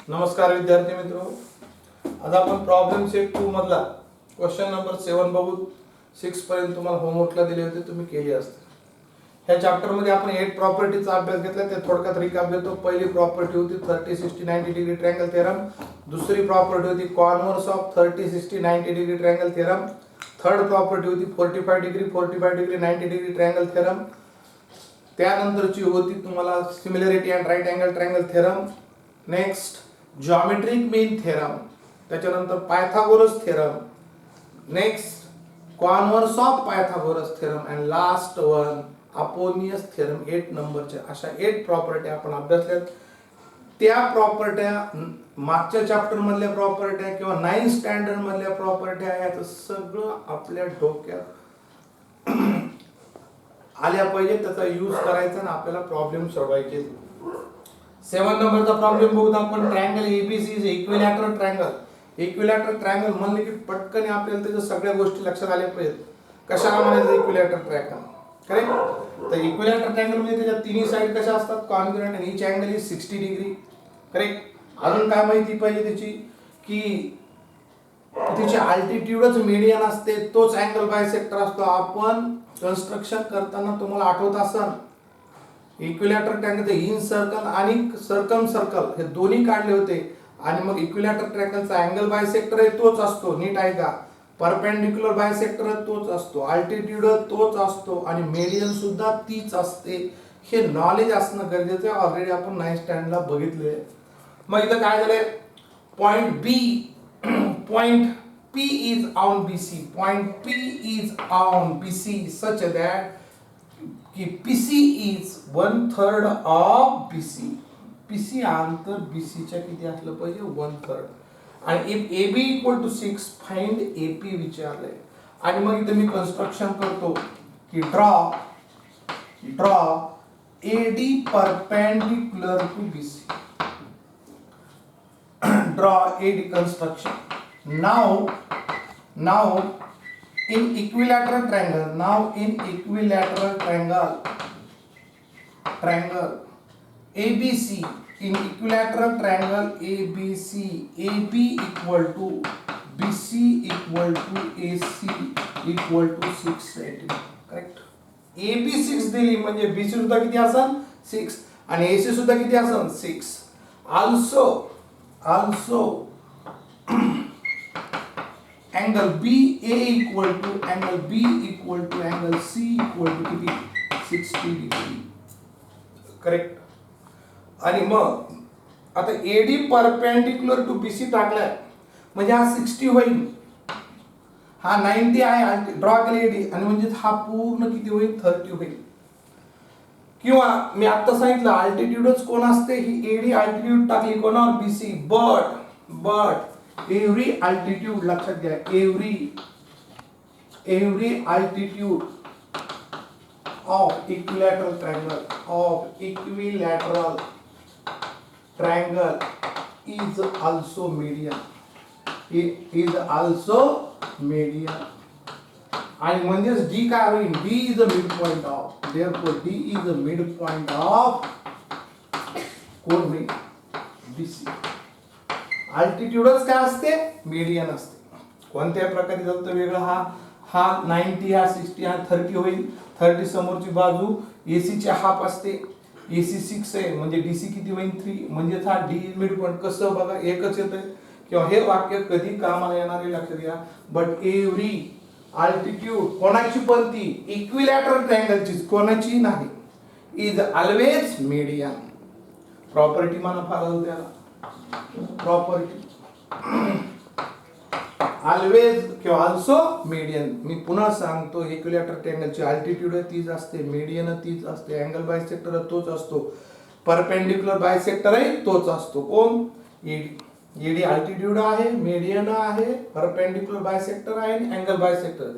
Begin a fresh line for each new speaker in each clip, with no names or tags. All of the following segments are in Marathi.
नमस्कार विद्यार्थी मित्रो, आज आपण प्रॉब्लेम सेट 2 मधला क्वेश्चन नंबर 7 बघू. 6 पर्यंत तुम्हाला होमवर्कला दिले होते, तुम्ही केले असते. ह्या चॅप्टर मध्ये आपण 8 प्रॉपर्टीचा अभ्यास घेतला. ते थोडक्यात रिकॅप देतो. पहिली प्रॉपर्टी होती 30 60 90 डिग्री ट्रायंगल थेरम. दुसरी प्रॉपर्टी होती converse of 30 60 90 degree triangle theorem. Third property होती 45 डिग्री 90 डिग्री ट्रायंगल थेरम. त्यानंतरची होती तुम्हाला similarity and right angle triangle theorem. Next geometric mean theorem. त्याच्यानंतर Pythagoras theorem. Next converse of Pythagoras theorem and last one Apollonius theorem. 8 नंबरच्या अशा 8 प्रॉपर्टी आपण अभ्यासल्यात. त्या प्रॉपर्ट्या मागच्या चॅप्टर मधल्या प्रॉपर्ट्या किंवा 9th स्टँडर्ड मधल्या प्रॉपर्ट्या याचं सगळं आपल्या डोक्यात आल्या पाहिजे. त्याचा यूज करायचा आणि आपल्याला प्रॉब्लेम सोडवायचे. 7 नंबरचा प्रॉब्लेम बघूत आपण. Triangle ABC is equilateral triangle. Equilateral triangle म्हणले की पटकन आपल्याला त्याच्या सगळ्या गोष्टी लक्षात आल्या पाहिजेत. कशाला म्हणायचं इक्विलॅटरल ट्रायंगल? करेक्ट. तर इक्विलॅटरल ट्रायंगल मध्ये त्याच्या तिन्ही साइड कशा असतात? कॉन्ग्रुएंट आणि each angle is 60 degree. Correct. अजून काय माहिती पाहिजे त्याची की तिचे अल्टिट्यूडच मीडियन असते. तोच अँगल बायसेक्टर असतो. आपण कन्स्ट्रक्शन करताना तुम्हाला आठवत असेल इक्विलॅटरल ट्रायंगल इन सर्कल आणि सर्कम सर्कल हे दोन्ही काढले होते. आणि मग इक्विलॅटरल ट्रायंगलचा अँगल बायसेक्टर आहे तोच असतो. नीट आहे का? परपेंडिक्युलर बायसेक्टर तोच असतो. अल्टिट्यूड तोच असतो आणि मीडियन सुद्धा तीच असते. हे नॉलेज असणं गरजेचं आहे. ऑलरेडी आपण 9th स्टँडर्डला बघितले. मग इथं काय झालंय? Point B, point P is on BC. Point P is on BC such that कि PC is 1/3 of BC. PC अंतर BC च्या किती असलं पाहिजे? 1/3. आणि if AB equal to 6 find AP विचारलंय. आणि मग इथे मी कन्स्ट्रक्शन करतो की draw AD perpendicular to BC. Draw AD construction. Now in equilateral triangle ABC, in equilateral triangle ABC, AB equal to BC equal to AC equal to 6 cm. Correct. AB 6 दिली म्हणजे BC सुद्धा किती असेल? 6 आणि AC सुद्धा किती असेल? 6. Also angle BA equal to angle B equal to angle C equal to किती? 60 डिग्री. करेक्ट. आणि मग आता AD परपेंडिक्युलर टू BC टाकलाय म्हणजे हा 60 होईल. हा 90 आहे. ड्रॉ केले AD आणि म्हणजे हा पूर्ण किती होईल? 30 होईल. किंवा मी आता सांगितलं अल्टिट्यूडच कोण असते? ही AD अल्टिट्यूड टाकली कोणावर? BC. बट every altitude लक्षात घ्या. every altitude of equilateral triangle is also median. It is also median. आणि म्हणजेच D काय होईल? D is the midpoint of. Therefore D is the midpoint of कोण होईल? BC. अल्टिट्यूडच काय असते? मीडियन असते. कोणत्या प्रकारे झालं वेगळं? हा 90 हा 60 हा 30 होईल. 30 समोरची बाजू AC ची हाफ असते. AC 6 आहे म्हणजे DC किती होईल? 3. म्हणजे हा D मिड पॉइंट. कसं बघा एकच येतंय किंवा हे वाक्य कधी कामाला येणार आहे लक्षात घ्या. बट एव्हरी अल्टिट्यूड कोणाची पण ती इक्विलॅटरल ट्रायंगलची कोणाची नाही इज ऑलवेज मीडियन. प्रॉपर्टी म्हणा फार त्याला प्रॉपर्टी ऑलवेज किंवा ऑल्सो मीडियन. मी पुन्हा सांगतो इक्विलॅटरल ट्रायंगलची अल्टिट्यूड तीच असते, मीडियन तीच असते, अँगल बायसेक्टर तोच असतो, परपेंडिक्युलर बायसेक्टर आहे तोच असतो. कोण? AD अल्टिट्यूड आहे, मीडियन आहे, परपेंडिक्युलर बायसेक्टर आहे आणि अँगल बायसेक्टर.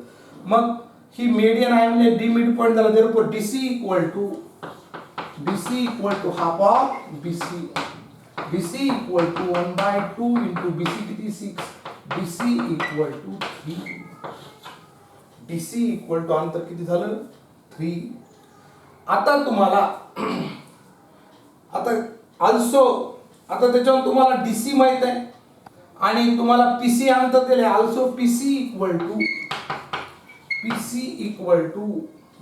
मग ही मीडियन आहे म्हणजे D मिड पॉइंट झाला. therefore DC equal to half of BC. BC equal to 1/2 into BC किती? 6. BC equal to 3. BC equal to अंतर किती झालं? 3. आता तुम्हाला आता also आता त्याच्यावर तुम्हाला डीसी माहित आहे आणि तुम्हाला पीसी अंतर दिले. ऑल्सो पीसी इक्वल टू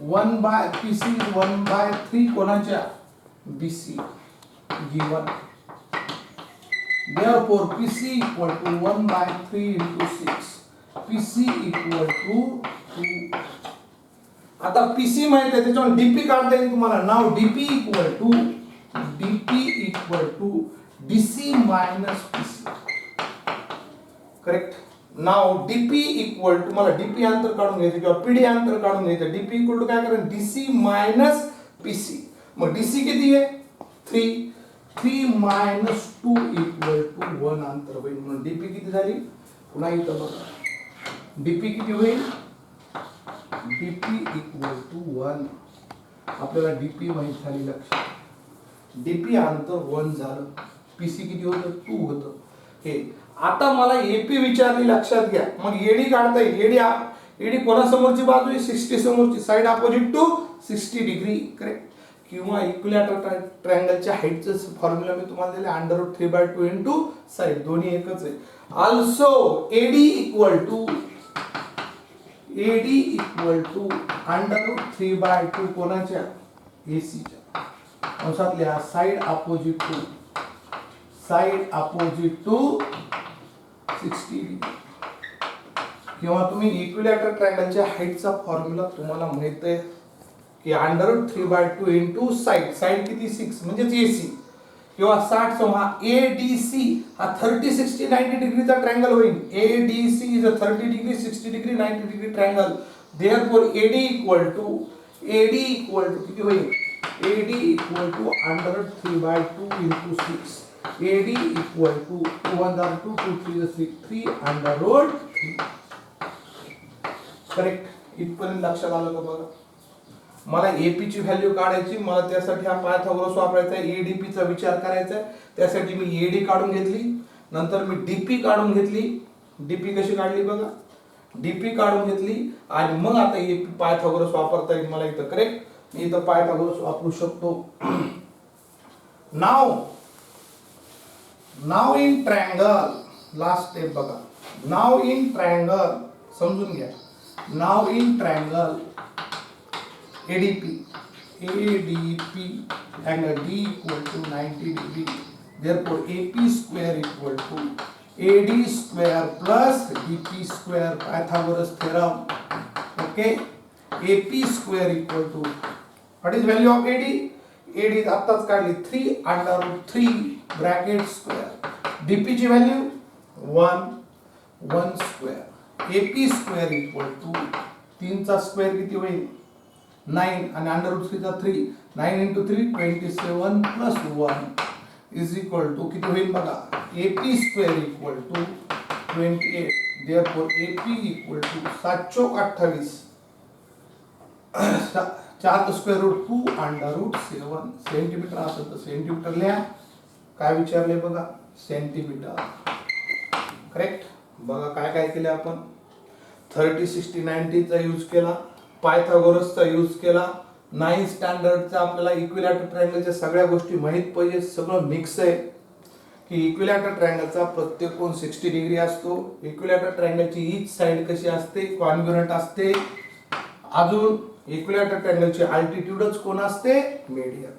1/3 कोणाच्या BC given. Therefore PC equal to 1/3 into 6. PC equal to 2. आता PC माहित आहे त्याच्यावर डीपी काढता येईल तुम्हाला. Now DP equal to DC minus PC. Correct. Now DP equal to, मला डीपी अंतर काढून घ्यायचं किंवा पीडी अंतर काढून घ्यायचं. डीपी इक्वल टू काय करेल DC मायनस PC. मग DC किती आहे 3 minus 2 equal to 1 अंतर होईल. म्हणून डीपी किती झाली पुन्हा इथं बघा. डीपी किती होईल डीपी इक्वल टू 1. आपल्याला डीपी माहित झाली लक्षात. डीपी अंतर 1 झालं. पीसी किती होतं 2 होतं. हे आता मला एपी विचारली लक्षात घ्या. मग एडी काढता येईल. एडी कोणासमोरची बाजू आहे 60 समोरची. Side opposite to 60 degree. Correct. किंवा इक्विलॅटरल ट्रायंगलच्या हाईटचं फॉर्म्युला मी तुम्हाला दिले √3/2 इनटू साइड. दोन्ही एकच आहे. ऑल्सो एडी इक्वल टू √3/2 कोणाच्या एसीच्या अंशातल्या साइड अपोजिट टू 60 डिग्री. किंवा तुम्ही इक्विलॅटरल ट्रायंगलच्या हाईटचा फॉर्म्युला तुम्हाला माहित आहे की √3/2 इनटू साइड किती 6 म्हणजेच एसी किंवा 60 हा एडीसी हा 30 60 90 डिग्रीचा ट्रायंगल होईल. ADC is a 30 degree 60 degree 90 degree triangle. Therefore AD equal to किती होईल AD equal to √3/2 into 6. AD equal to 2 1 2 2 3 3 √3. Correct. इथपर्यंत लक्षात आलं का बघा. मला एपी ची व्हॅल्यू काढायची. मला त्यासाठी हा पायथागोरस वापरायचा आहे. एडीपी चा विचार करायचा आहे. त्यासाठी मी एडी काढून घेतली. नंतर मी डीपी काढून घेतली. डीपी कशी काढली बघा. डीपी काढून घेतली आणि मग आता एपी पायथागोरस वापरता येईल मला इथं. करेक्ट. मी इथं पायथागोरस वापरू शकतो. Now in triangle. Last step बघा. नाव इन ट्रायंगल समजून घ्या. Now in triangle ADP angle D equal to 90 degree. Therefore AP square equal to AD square plus DP square. Pythagoras theorem. Okay. AP square equal to what is value of AD? AD आत्ताच काढली 3 bracket square. DP ची value 1 square. AP square equal to 3 चा स्क्वेअर किती होईल 9 आणि √3 चा 3. 9 into 3 27 plus 1 is equal to किती होईल बघा. AP square equal to 28. Therefore AP equal to 7 चौक 28. 4 स्क्वेअर रूट 2 √7. सेंटीमीटर असेल तर सेंटीमीटर लिहा. काय विचारले बघा सेंटीमीटर. करेक्ट. बघा काय केलं आपण 30 60 90 चा यूज केला. पायथागोरसचा यूज केला. 9 स्टँडर्डचा आपल्याला इक्विलॅटरल ट्रायंगलच्या सगळ्या गोष्टी माहित पाहिजे. सगळं मिक्स आहे की इक्विलॅटरल ट्रायंगलचा प्रत्येक कोन 60 डिग्री असतो. इक्विलॅटरल ट्रायंगलची ईच साइड कशी असते कॉन्ग्रुएंट असते. अजून इक्विलॅटरल ट्रायंगलची अल्टिट्यूडच कोण असते मीडियन.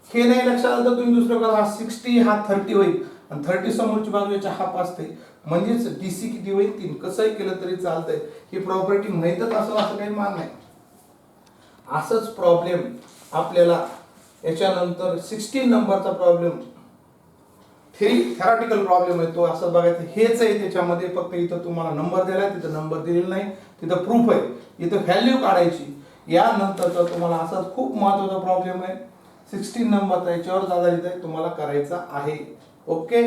हे नाही लक्षात आलं तर तुम्ही दुसरं करा. 60 हा 30 होईल आणि 30 समोरची बाजू याच्या हाफ असते म्हणजेच डीसी किती होईल 3. कसंही केलं तरी चालतंय. ही प्रॉपर्टी माहीतच असं काही मान नाही. असंच प्रॉब्लेम आपल्याला याच्यानंतर 16 नंबरचा प्रॉब्लेम थेरॉटिकल प्रॉब्लेम आहे तो असं बघायचं. हेच आहे त्याच्यामध्ये फक्त इथं तुम्हाला नंबर दिलाय तिथं नंबर दिलेला नाही. तिथं प्रूफ आहे. इथं व्हॅल्यू काढायची. यानंतरचा तुम्हाला असाच खूप महत्त्वाचा प्रॉब्लेम आहे 16 नंबरचा. याच्यावर आधारित आहे तुम्हाला करायचा आहे. ओके.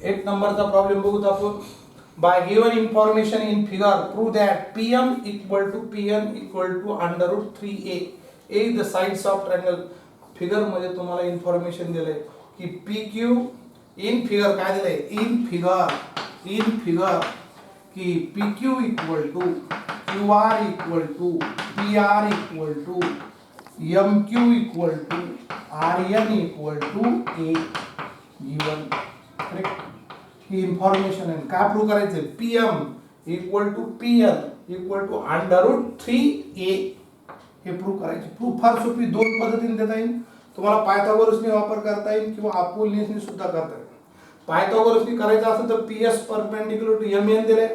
8 नंबरचा प्रॉब्लेम बघूत आपण. By given information in figure prove that PM equal to PN equal to √3a is the sides of triangle. Figure मध्ये तुम्हाला इन्फॉर्मेशन दिलंय की PQ इन फिगर काय दिलंय, इन फिगर की PQ equal to QR equal to PR equal to MQ equal to RN equal to A given. Correct. ही इन्फॉर्मेशन आहे. काय प्रूव्ह करायचं, PM equal to PN equal to √3a हे प्रूव्ह करायचे. प्रूव्ह फार सोपी, दोन पद्धतीने देता येईल. तुम्हाला पायथागोरसने वापर करता येईल किंवा अपोलिनियसने सुद्धा करता येईल. पायथागोरसने करायचं असेल तर PS परपेंडिक्युलर टू MN दिले.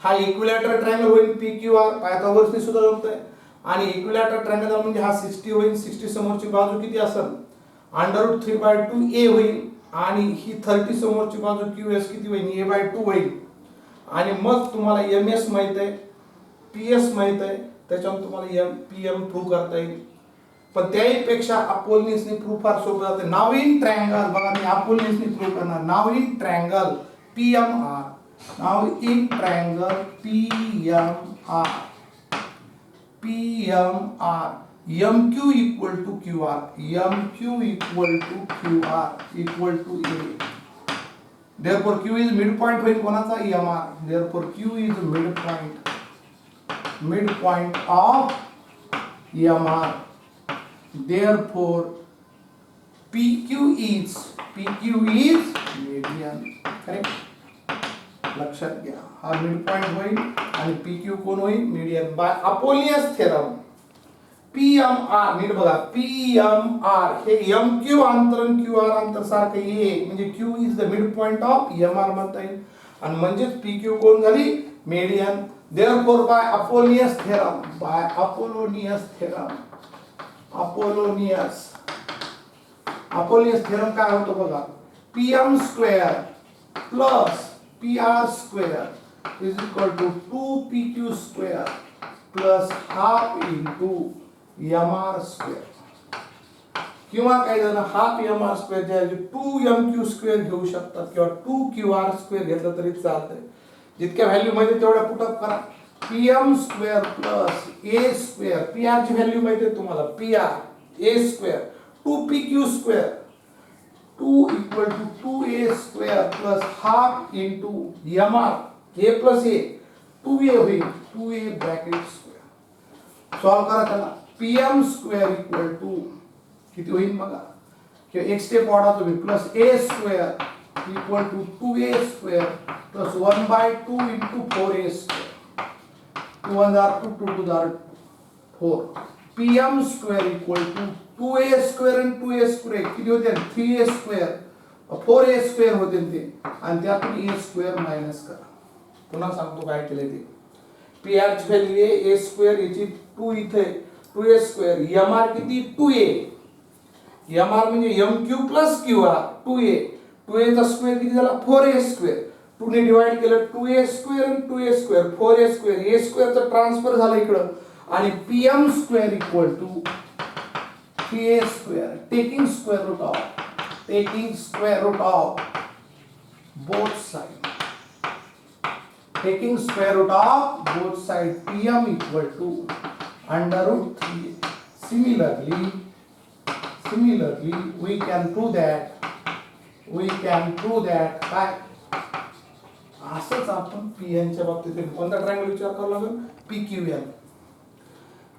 हा इक्विलॅटरल ट्रायंगल होईल PQR, पायथागोरसने सुद्धा जमतंय. आणि इक्विलॅटरल ट्रायंगल म्हणजे हा 60 होईल. 60 समोरची बाजू किती असेल, √3/2a होईल. आणि ही 30 समोरची बाजू QS किती होईल, a/2 होईल. आणि मग तुम्हाला MS माहित आहे, PS माहित आहे, त्याच्यावर तुम्हाला PM प्रूव्ह करता येईल. पण त्याहीपेक्षा अपोलिनियसने प्रूव्ह फार सोपं जाते. नाव इन ट्रायंगल, बघा मी अपोलिनियसने प्रूव्ह करणार. Now in triangle PMR, now in triangle PMR MQ equal to QR, MQ equal to A. Therefore Q is midpoint होईल कोणाचा, MR. Therefore Q is midpoint of MR. Therefore PQ is median. Correct. लक्षात घ्या, हा मिड पॉइंट होईल आणि PQ कोण होईल, median. By Apollonius theorem PMR, नीट बघा, PMR हे MQ अंतर आणि QR अंतर सारखे आहे, म्हणजे Q is the mid point of MR म्हणता येईल. आणि म्हणजेच PQ कोण झाली, median. Therefore by Apollonius theorem काय होतो बघा, PM square plus PR square is equal to 2PQ square plus half into MR square. किंवा काय झालं, हाफ MR स्क्वेअर जे 2MQ स्क्वेअर घेऊ शकतात किंवा 2QR स्क्वेअर घेतलं तरी चालतंय. जितक्या व्हॅल्यू माहिती तेवढ्या पुटअप करा. PM square plus A square, PR ची व्हॅल्यू माहिती आहे तुम्हाला, PR A square 2PQ square 2 equal to 2A square plus half into MR A plus A 2A होईल, 2A ब्रॅकेट स्क्वेअर. सॉल्व करा त्याला. PM स्क्वेअर इक्वल टू किती होईल बघा, किंवा एक स्टेप वाढा तुम्ही, plus A square equal to 2A square plus 1/2 into 4A square. 2 1 are 2, 2 2 are 4. PM square equal to 2A square आणि 2A स्क्वेअर किती होते, 3A स्क्वेअर 4A स्क्वेअर होते ते, आणि त्यातून A स्क्वेअर मायनस करा. पुन्हा सांगतो काय केले ते. PR ची व्हॅल्यू आहे A स्क्वेअर, याची 2 इथे 2A स्क्वेअर, MR किती 2A, MR म्हणजे MQ plus QR 2A, 2A चा स्क्वेअर किती झाला 4A स्क्वेअर. 2 ने डिवाइड केलं 2A स्क्वेअर आणि 2A square 4A square, A स्क्वेअरचा ट्रान्सफर झाला इकडं. आणि PM square equal to 3A square taking square root of both side, taking square root of both side, PM equal to √3. Similarly we can prove that काय असंच आपण PN च्या बाबतीत कोणता ट्रायंगल विचार करावा लागेल, PQN.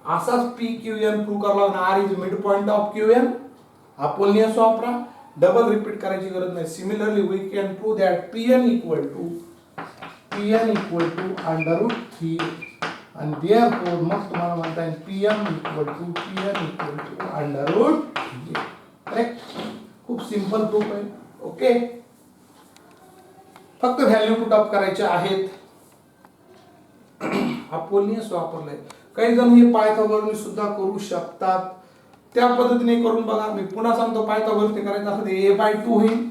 असाच PQN प्रूव्ह करावा लागणार. R is mid point of QN. Apollonius वापरा, डबल रिपीट करायची गरज नाही. Similarly we can prove that PN equal to √3 आणि देअरफॉर मग तुम्हाला म्हणता येईल PN इक्वल टू √3. करेक्ट. खूप सिंपल प्रूफ आहे. ओके, फक्त व्हॅल्यू पुट अप करायचे आहेत. अपोलिनियस वापरले, काही जण हे पायथागोरस सुद्धा करू शकतात, त्या पद्धतीने करून बघा. मी पुन्हा सांगतो, पायथागोरस करायचं असेल तर A/2 होईल,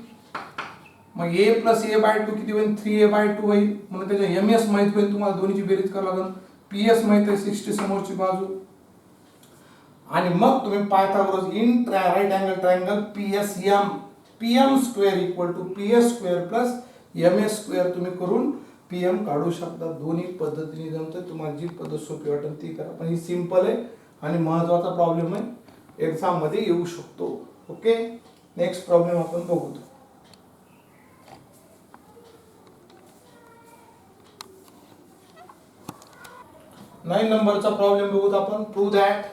मग A प्लस A/2 किती होईल 3A/2 होईल. म्हणून त्याच्या MS माहित होईल तुम्हाला, दोन्हीची बेरीज करावी लागेल. PS माहित आहे 60 समोरची बाजू, आणि मग तुम्ही Pythagoras in right angle triangle PSM PM square equal to PS square plus MS square तुम्ही करून PM काढू शकता. दोन्ही पद्धतीने जमतं. तुम्हाला जी पद्धत सोपी वाटेल ती करा, पण ही सिंपल आहे आणि महत्वाचा प्रॉब्लेम आहे, एक्झाम मध्ये येऊ शकतो. ओके, नेक्स्ट प्रॉब्लेम आपण बघू. 9 नंबरचा प्रॉब्लेम बघूत आपण. Prove that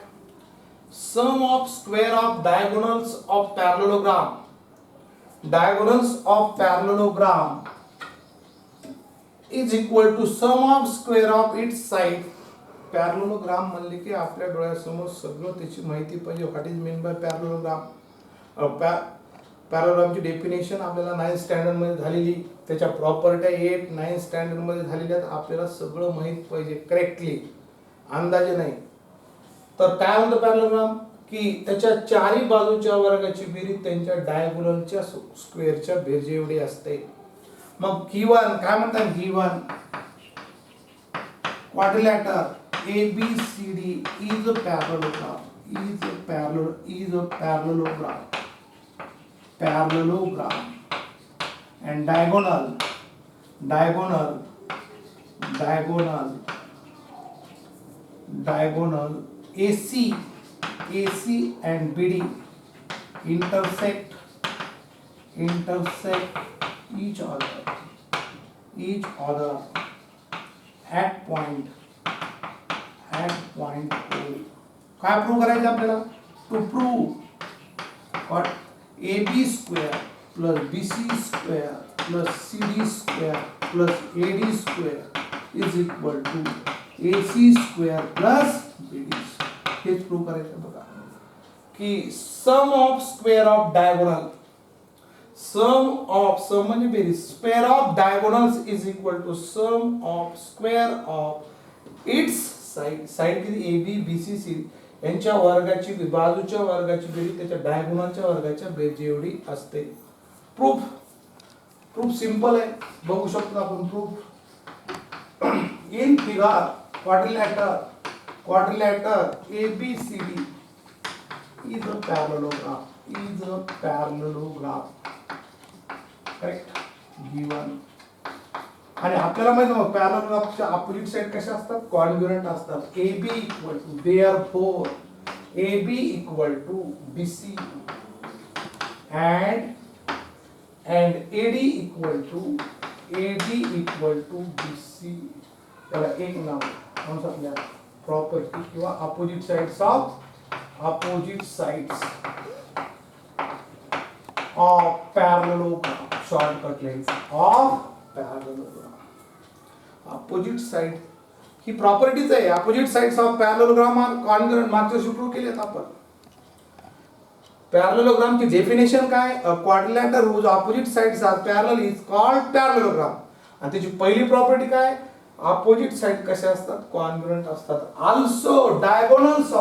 sum of square of diagonals of parallelogram is equal to sum of square of its side. Parallelogram म्हणले की आपल्या डोळ्यासमोर सगळं त्याची माहिती पाहिजे. What is mean by parallelogram. पॅरलेलोग्रामची डेफिनेशन आपल्याला 9th स्टँडर्ड मध्ये झालेली, त्याच्या प्रॉपर्ट्या 8, 9th स्टँडर्ड मध्ये झालेल्या आहेत. आपल्याला सगळं माहित पाहिजे करेक्टली, अंदाजे नाही. तर काय म्हणतो पॅरलेलोग्राम की त्याच्या चारी बाजूच्या वर्गाची बेरीज त्यांच्या डायगोनलच्या स्क्वेअरच्या बेरजे एवढी असते. मग गिवन काय म्हणतात, given quadrilateral ABCD is a parallelogram, and diagonal AC and BD intersect each other at point O. काय प्रूव्ह करायचं आपल्याला? To prove what AB square plus BC square plus CD square plus AD square is equal to AC square plus BD. हेच प्रूव्ह करायचं बघा की sum of square of diagonal, sum म्हणजे बेरीज, square of diagonals is equal to sum of square of its side किती AB BC CD यांच्या वर्गाची बाजूच्या वर्गाची बेरीज त्याच्या डायगोनलच्या वर्गाच्या बेरजे एवढी असते. प्रूफ सिंपल आहे, बघू शकतो आपण. Proof in figure quadrilateral ABCD is a parallelogram. Correct, given. आणि आपल्याला माहिती आहे पॅरलेलोग्रामच्या अपोजिट साइड कशा असतात, कॉन्ग्रुएंट असतात. AB equal to therefore AB equal to BC and AD equal to BC. त्याला एक नाव कोणतं आपल्या प्रॉपर्टी किंवा opposite sides of parallelogram, shortcut lens of parallelogram. Opposite side ही प्रॉपर्टीज आहे. Opposite sides of parallelogram are congruent. मागच्या वर्षी प्रूव्ह केलेत आपण. पॅरलेलोग्रामची डेफिनेशन काय, quadrilateral whose opposite sides are parallel is called parallelogram. आणि त्याची पहिली प्रॉपर्टी काय, अपोजिट साइड कशा असतात, कॉन्ग्रुएंट असतात. Also diagonals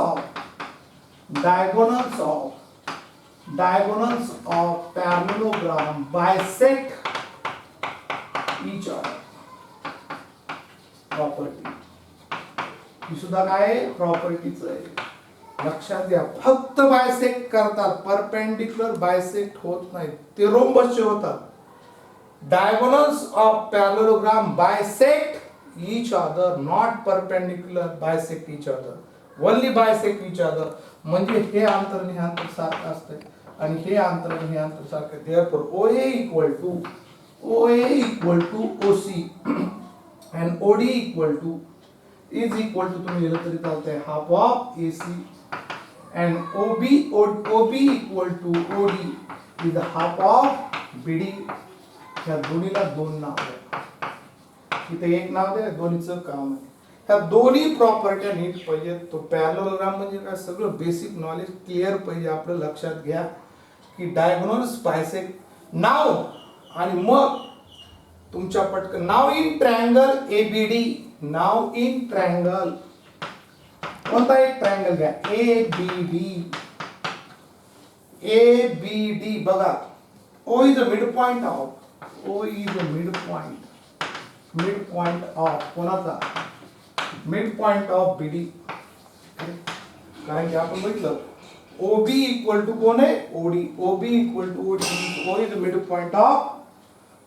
of parallelogram bisect each other. Property ही सुद्धा काय प्रॉपर्टीच आहे, लक्षात घ्या. फक्त बायसेक्ट करतात, परपेंडिक्युलर बायसेक्ट होत नाही, ते रोम्बसचे होतात. Diagonals of parallelogram bisect each other, not perpendicular bisect each other, only bisect each other. म्हणजे हे अंतर आणि हे अंतर सारखं असते आणि हे अंतर आणि हे अंतर सारखं. therefore OA equal to OC and OD equal to तुम्ही लिहिलं तरी चालतंय half of AC and OB equal to OD is half of BD. या दोन्हीला दोन नाव आहे, इथे एक नाव आहे, दोन्हीचं काम आहे. ह्या दोन्ही प्रॉपर्ट्या नीट पाहिजे. तो पॅरलेलोग्राम म्हणजे काय, सगळं बेसिक नॉलेज क्लिअर पाहिजे आपलं. लक्षात घ्या की डायगोनल्स बायसेक्ट नाव आणि मग तुमच्या पटकन now in triangle ABD. Now in triangle कोणता एक ट्रायंगल घ्या, ABD बघा. O is the midpoint of कोणाचा, midpoint of BD. कारण की आपण बघितलं OB इक्वल टू कौन है OD, OB equal to OD, O is the midpoint of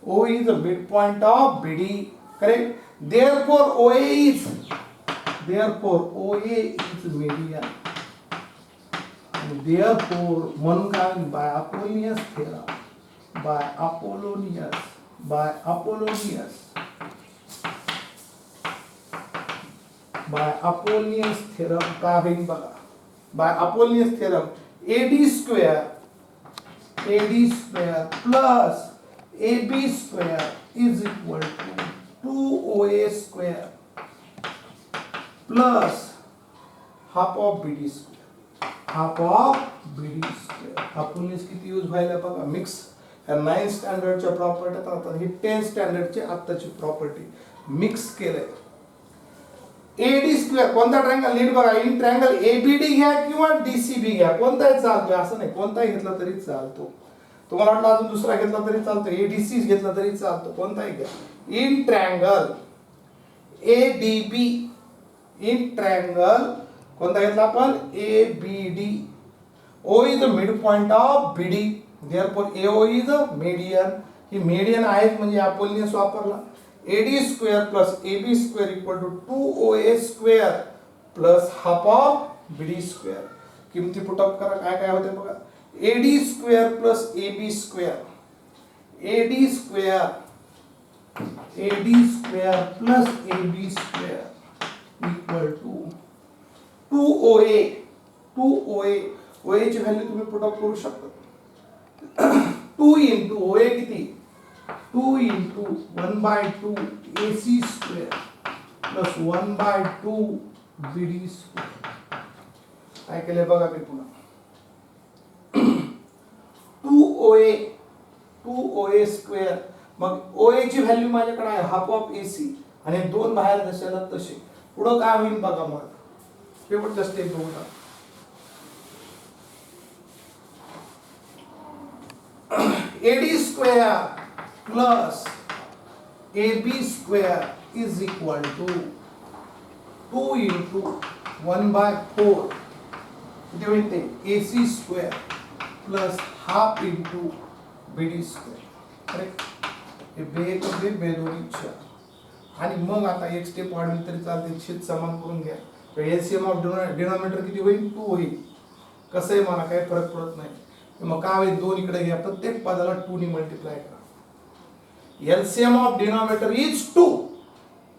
O is the midpoint of BD, correct? Therefore OA is median. And therefore म्हणून काय by Apollonius theorem, by Apollonius theorem काय होईल बघा. By Apollonius theorem, AD square plus AB square is equal to 2OA square plus half of BD square. Apollonius किती यूज व्हायला बघा. मिक्स 9 स्टँडर्डच्या प्रॉपर्टी आता ही 10 स्टँडर्डची आत्ताची प्रॉपर्टी मिक्स केलंय. एडी स्क्वेअर कोणता ट्रायंगल नीट बघा. इन ट्रायंगल एबीडी घ्या किंवा डीसीबी घ्या, कोणताही चालतोय असं नाही, कोणताही घेतला तरी चालतो. तुम्हाला वाटलं अजून दुसरा घेतला तरी चालतो, एडीसी घेतला तरी चालतो, कोणताही घ्या. In triangle ADB, in triangle कोणता घेतला आपण ABD, O is the mid point of BD, therefore AO is the median. ही मीडियन आहे म्हणजे अपोलिनियस वापरला. AD square plus AB square equal to 2OA square plus half of BD square. किमती पुटअप करा काय काय होते बघा. AD square plus AB square plus AB square equal to 2OA. OA ची व्हॅल्यू तुम्ही पुटअप करू शकता. 2 into OA किती 2 into 1/2 AC square plus 1/2 BD square. काय केले बघा मी पुन्हा 2OA square. मग OA ची व्हॅल्यू माझ्याकडे आहे हाफ ऑफ AC आणि दोन बाहेर जशाला तसे. पुढं काय होईल बघा. मग शेवटचा स्टेप बघा. AD square plus AB square is equal to 2 into 1/4 किती होईल ते AC square plus half into BD square. Correct. हे बे दोन्ही चार. आणि मग आता एक स्टेप वाढवली तरी चालते. छेद समान करून घ्या. एलसीएम ऑफ डिनॉमिनेटर किती होईल 2 होईल. कसं आहे मला काही फरक पडत नाही. मग काय होईल 2 इकडे घ्या. प्रत्येक पदाला 2 ने मल्टिप्लाय करा. LCM ऑफ डिनॉमिनेटर इज 2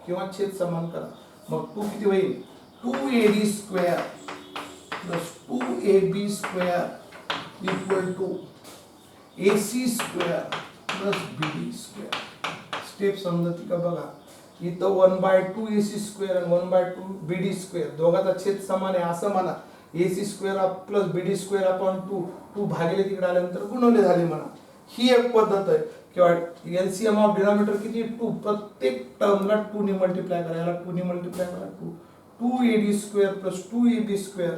किंवा छेद समान करा. मग 2 किती होईल 2AD square plus 2AB square equal to AC square plus BD square. Step समजती का बघा. इथं 1/2 AC स्क्वेअर आणि 1/2 BD स्क्वेअर दोघांचा छेद समान आहे असं म्हणा. AC square plus BD square upon 2 भागिले तिकडे आल्यानंतर गुणवले झाले म्हणा. ही एक पद्धत आहे. किंवा एलसीएम ऑफ डिनॉमिनेटर किती 2, प्रत्येक टर्मला 2 ने मल्टिप्लाय करा. याला 2 ने मल्टिप्लाय करा 2AD square plus 2AB square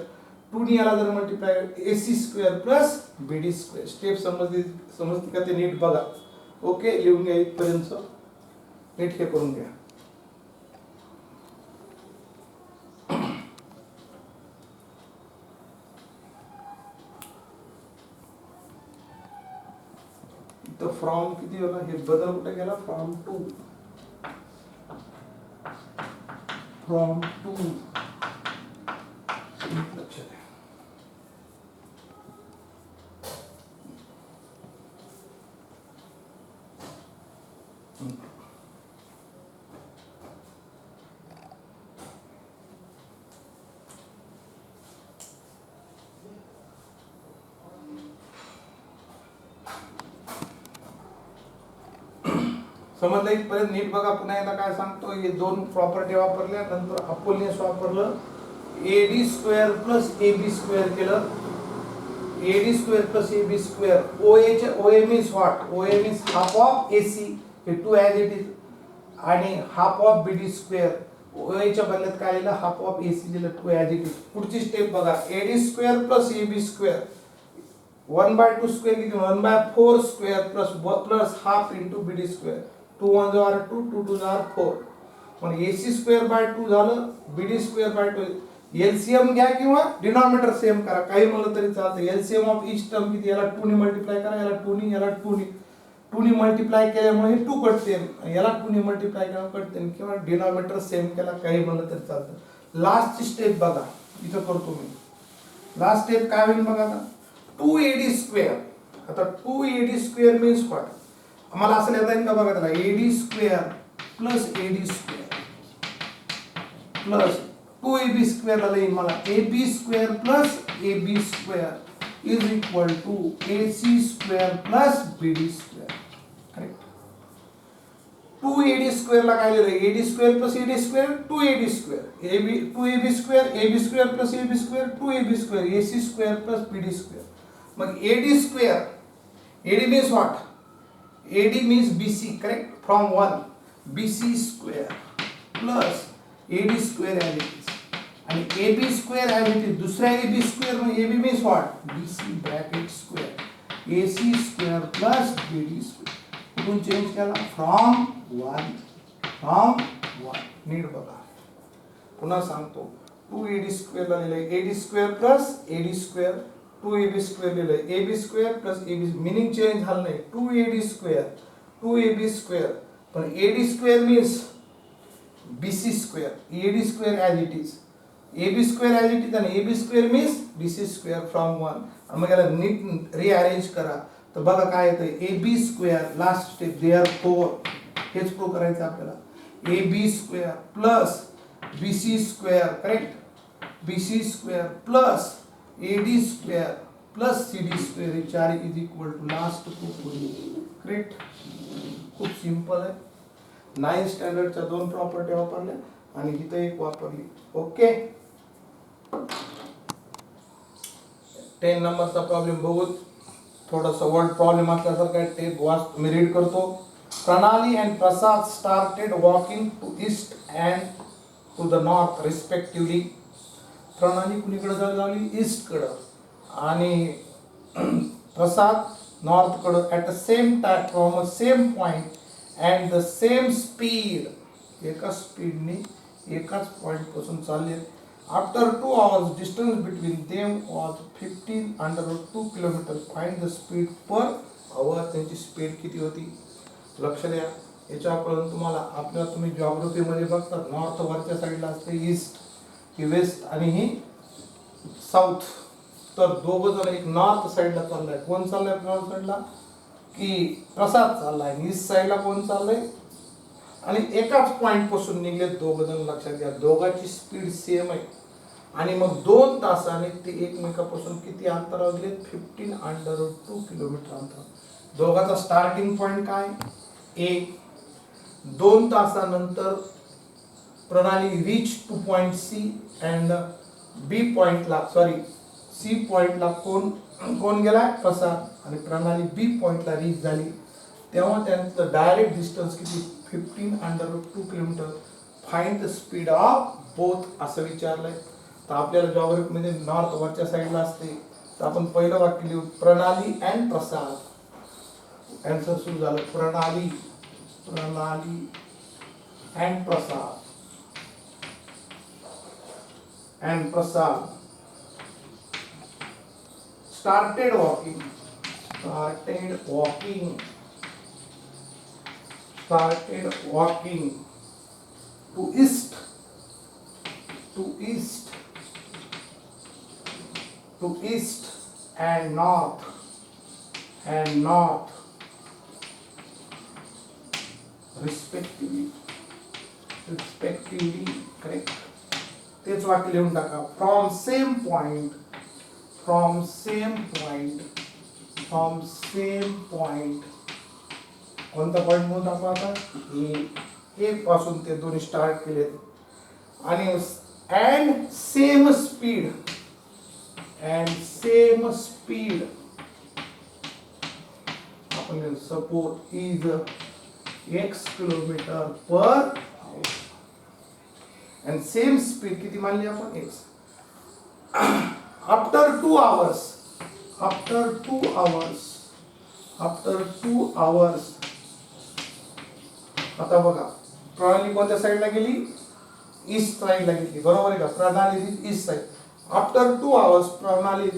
2 ने याला जर multiply AC square plus BD square. Step समजते का ते नीट बघा. ओके लिहून घ्या इथपर्यंत. नीट हे करून घ्या. तो फ्रॉम किती होता हे बदल कुठे गेला. फ्रॉम टू लक्षात आहे. समजलं इथपर्यंत. नीट बघा. पुन्हा एकदा काय सांगतो. हे दोन प्रॉपर्टी वापरल्या नंतर अपोलिनियस वापरलं. AD square plus AB square केलं. AD square plus AB square. OA means what. OA means half of AC हे 2 ॲज इट इज आणि half of BD square. OA च्या बदल्यात काय लिहिलं हाफ ऑफ AC लिहिलं 2 ॲज इट इज. पुढची स्टेप बघा. AD square plus AB square 1/2 square किती 1/4 square plus half into BD square. 2 1 2 2 2 4. मग AC स्क्वेअर बाय 2 झालं BD स्क्वेअर बाय 2. एलसीएम घ्या किंवा डिनॉमिनेटर सेम करा, काही म्हणलं तरी चालतं. एलसीएम ऑफ ईच टर्म किती, याला 2 ने मल्टिप्लाय करा, याला 2 ने, याला 2 ने, 2 ने मल्टिप्लाय केल्यामुळे हे 2 कटते, याला 2 ने मल्टिप्लाय केल्यामुळे कटते, किंवा डिनॉमिनेटर सेम केला, काही म्हणलं तरी चालतं. लास्टची स्टेप बघा, इथं करतो मी. लास्ट स्टेप काय होईल बघा आता, 2AD स्क्वेअर. आता 2AD स्क्वेअर मीन्स व्हॉट, आम्हाला असं लिहिता येईल का बघा त्याला, AD square plus AD square plus 2AB square ला येईल मला AB square plus AB square is equal to AC square plus BD square. Correct. 2AD square ला काय लिहिलं, AD square plus AD square 2AD square, 2AB square AB square plus AB square 2AB square, AC square plus BD square. मग AD square, AD means what, AD means BC, correct, from 1 BC square plus AD square as it is, आणि AB square as it is, दुसरा AB square में AB means what, BC bracket square, AC square plus BD square. कुठून चेंज केला, from 1 नीट बघा, पुन्हा सांगतो. 2AD स्क्वेअर ला लिहिलंय AD square plus AD square, 2AB square लिहिलंय AB square plus AB, meaning change झालं नाही. 2AD स्क्वेअर 2AB स्क्वेअर, पण AD square means BC square, AD square as it is, AB square as it is, आणि AB square means BC square from 1. आणि मग याला नीट रिअरेंज करा तर बघा काय येतं, AB square, last step, therefore हेच प्रूव्ह करायचं आपल्याला, AB square plus BC square, correct, BC square plus AD square plus CD square, हे चार is equal to last proof होईल. करेक्ट. खूप सिंपल आहे. 9th स्टँडर्डच्या 2 प्रॉपर्टी वापरल्या आणि इथं एक वापरली. ओके. 10 नंबरचा प्रॉब्लेम बघू. थोडासा वर्ड प्रॉब्लेम असल्यासारखा आहे, टेप वाच, मी रीड करतो. Pranali and Prasad started walking to east and to the north respectively. प्रणाली कुणीकडे झाली, ईस्ट कडे, आणि प्रसाद नॉर्थ कडे, at the same time from a same point and the same speed, एकाच स्पीडने एकाच पॉइंट पासून चालले. After 2 hours distance between them was 15√2 kilometre. Find the speed per hour. त्यांची स्पीड किती होती, लक्ष द्या. याच्याकडून तुम्हाला आपल्या, तुम्ही जॉग्राफीमध्ये बघतात, नॉर्थ वरच्या साईडला असते ईस्ट, ही वेस्ट आणि ही साऊथ. तर दोघं जण एक नॉर्थ साईडला चाललाय, कोण चाललाय नॉर्थ साईडला, की प्रसाद चाललाय, ईस्ट साईडला कोण चाललंय, आणि एकाच पॉइंट पासून निघले दोघं जण. लक्षात घ्या, दोघांची स्पीड सेम आहे, आणि मग 2 तासाने ते एकमेकापासून किती अंतरावर गेले, 15√2 किलोमीटर अंतर. दोघांचा स्टार्टिंग पॉइंट काय, A. 2 तासानंतर प्रणाली reach two point C and B पॉइंटला, सॉरी C पॉइंटला कोण गेलाय, प्रसाद, आणि प्रणाली B पॉइंटला रीच झाली. तेव्हा त्यांचं डायरेक्ट डिस्टन्स किती, 15√2 kilometre. Find the speed of both असं विचारलंय. तर आपल्याला जॉग्राफीमध्ये नॉर्थ वरच्या साईडला असते, तर आपण पहिलं वाक्य लिहू, प्रणाली अँड प्रसाद. आन्सर सुरू झालं, प्रणाली and Prasad started walking to east and north respectively. Correct. तेच वाक्य लिहून टाका. From same point कोणता पॉइंट म्हणून दाखवा आता, ए पासून ते दोन्ही स्टार्ट केले, आणि अँड सेम स्पीड आपण suppose is x kilometre per, and same speed किती मानली आपण, x. after 2 hours आता बघा, प्रणाली कोणत्या साईडला गेली, ईस्ट साइडला घेतली, बरोबर आहे का? प्रणाली ईस्ट साइड. आफ्टर 2 hours प्रणाली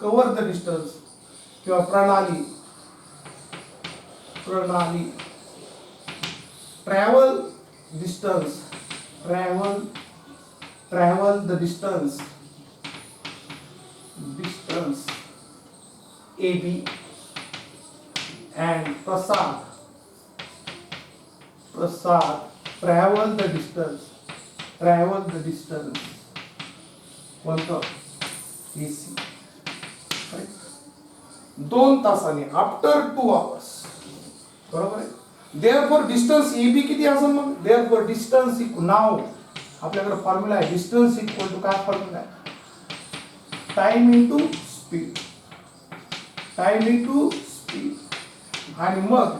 कव्हर द डिस्टन्स, किंवा प्रणाली travel the distance AB and Prasad travel the distance कोणतं? AC. 2 तासांनी आफ्टर 2 hours, बरोबर आहे. देअरफॉर डिस्टन्स AB किती असेल मग? देअरफॉर डिस्टन्स नाव आपल्याकडे फॉर्म्युला आहे. डिस्टन्स इक्वल टू काय फॉर्म्युला आहे? Time into speed. आणि मग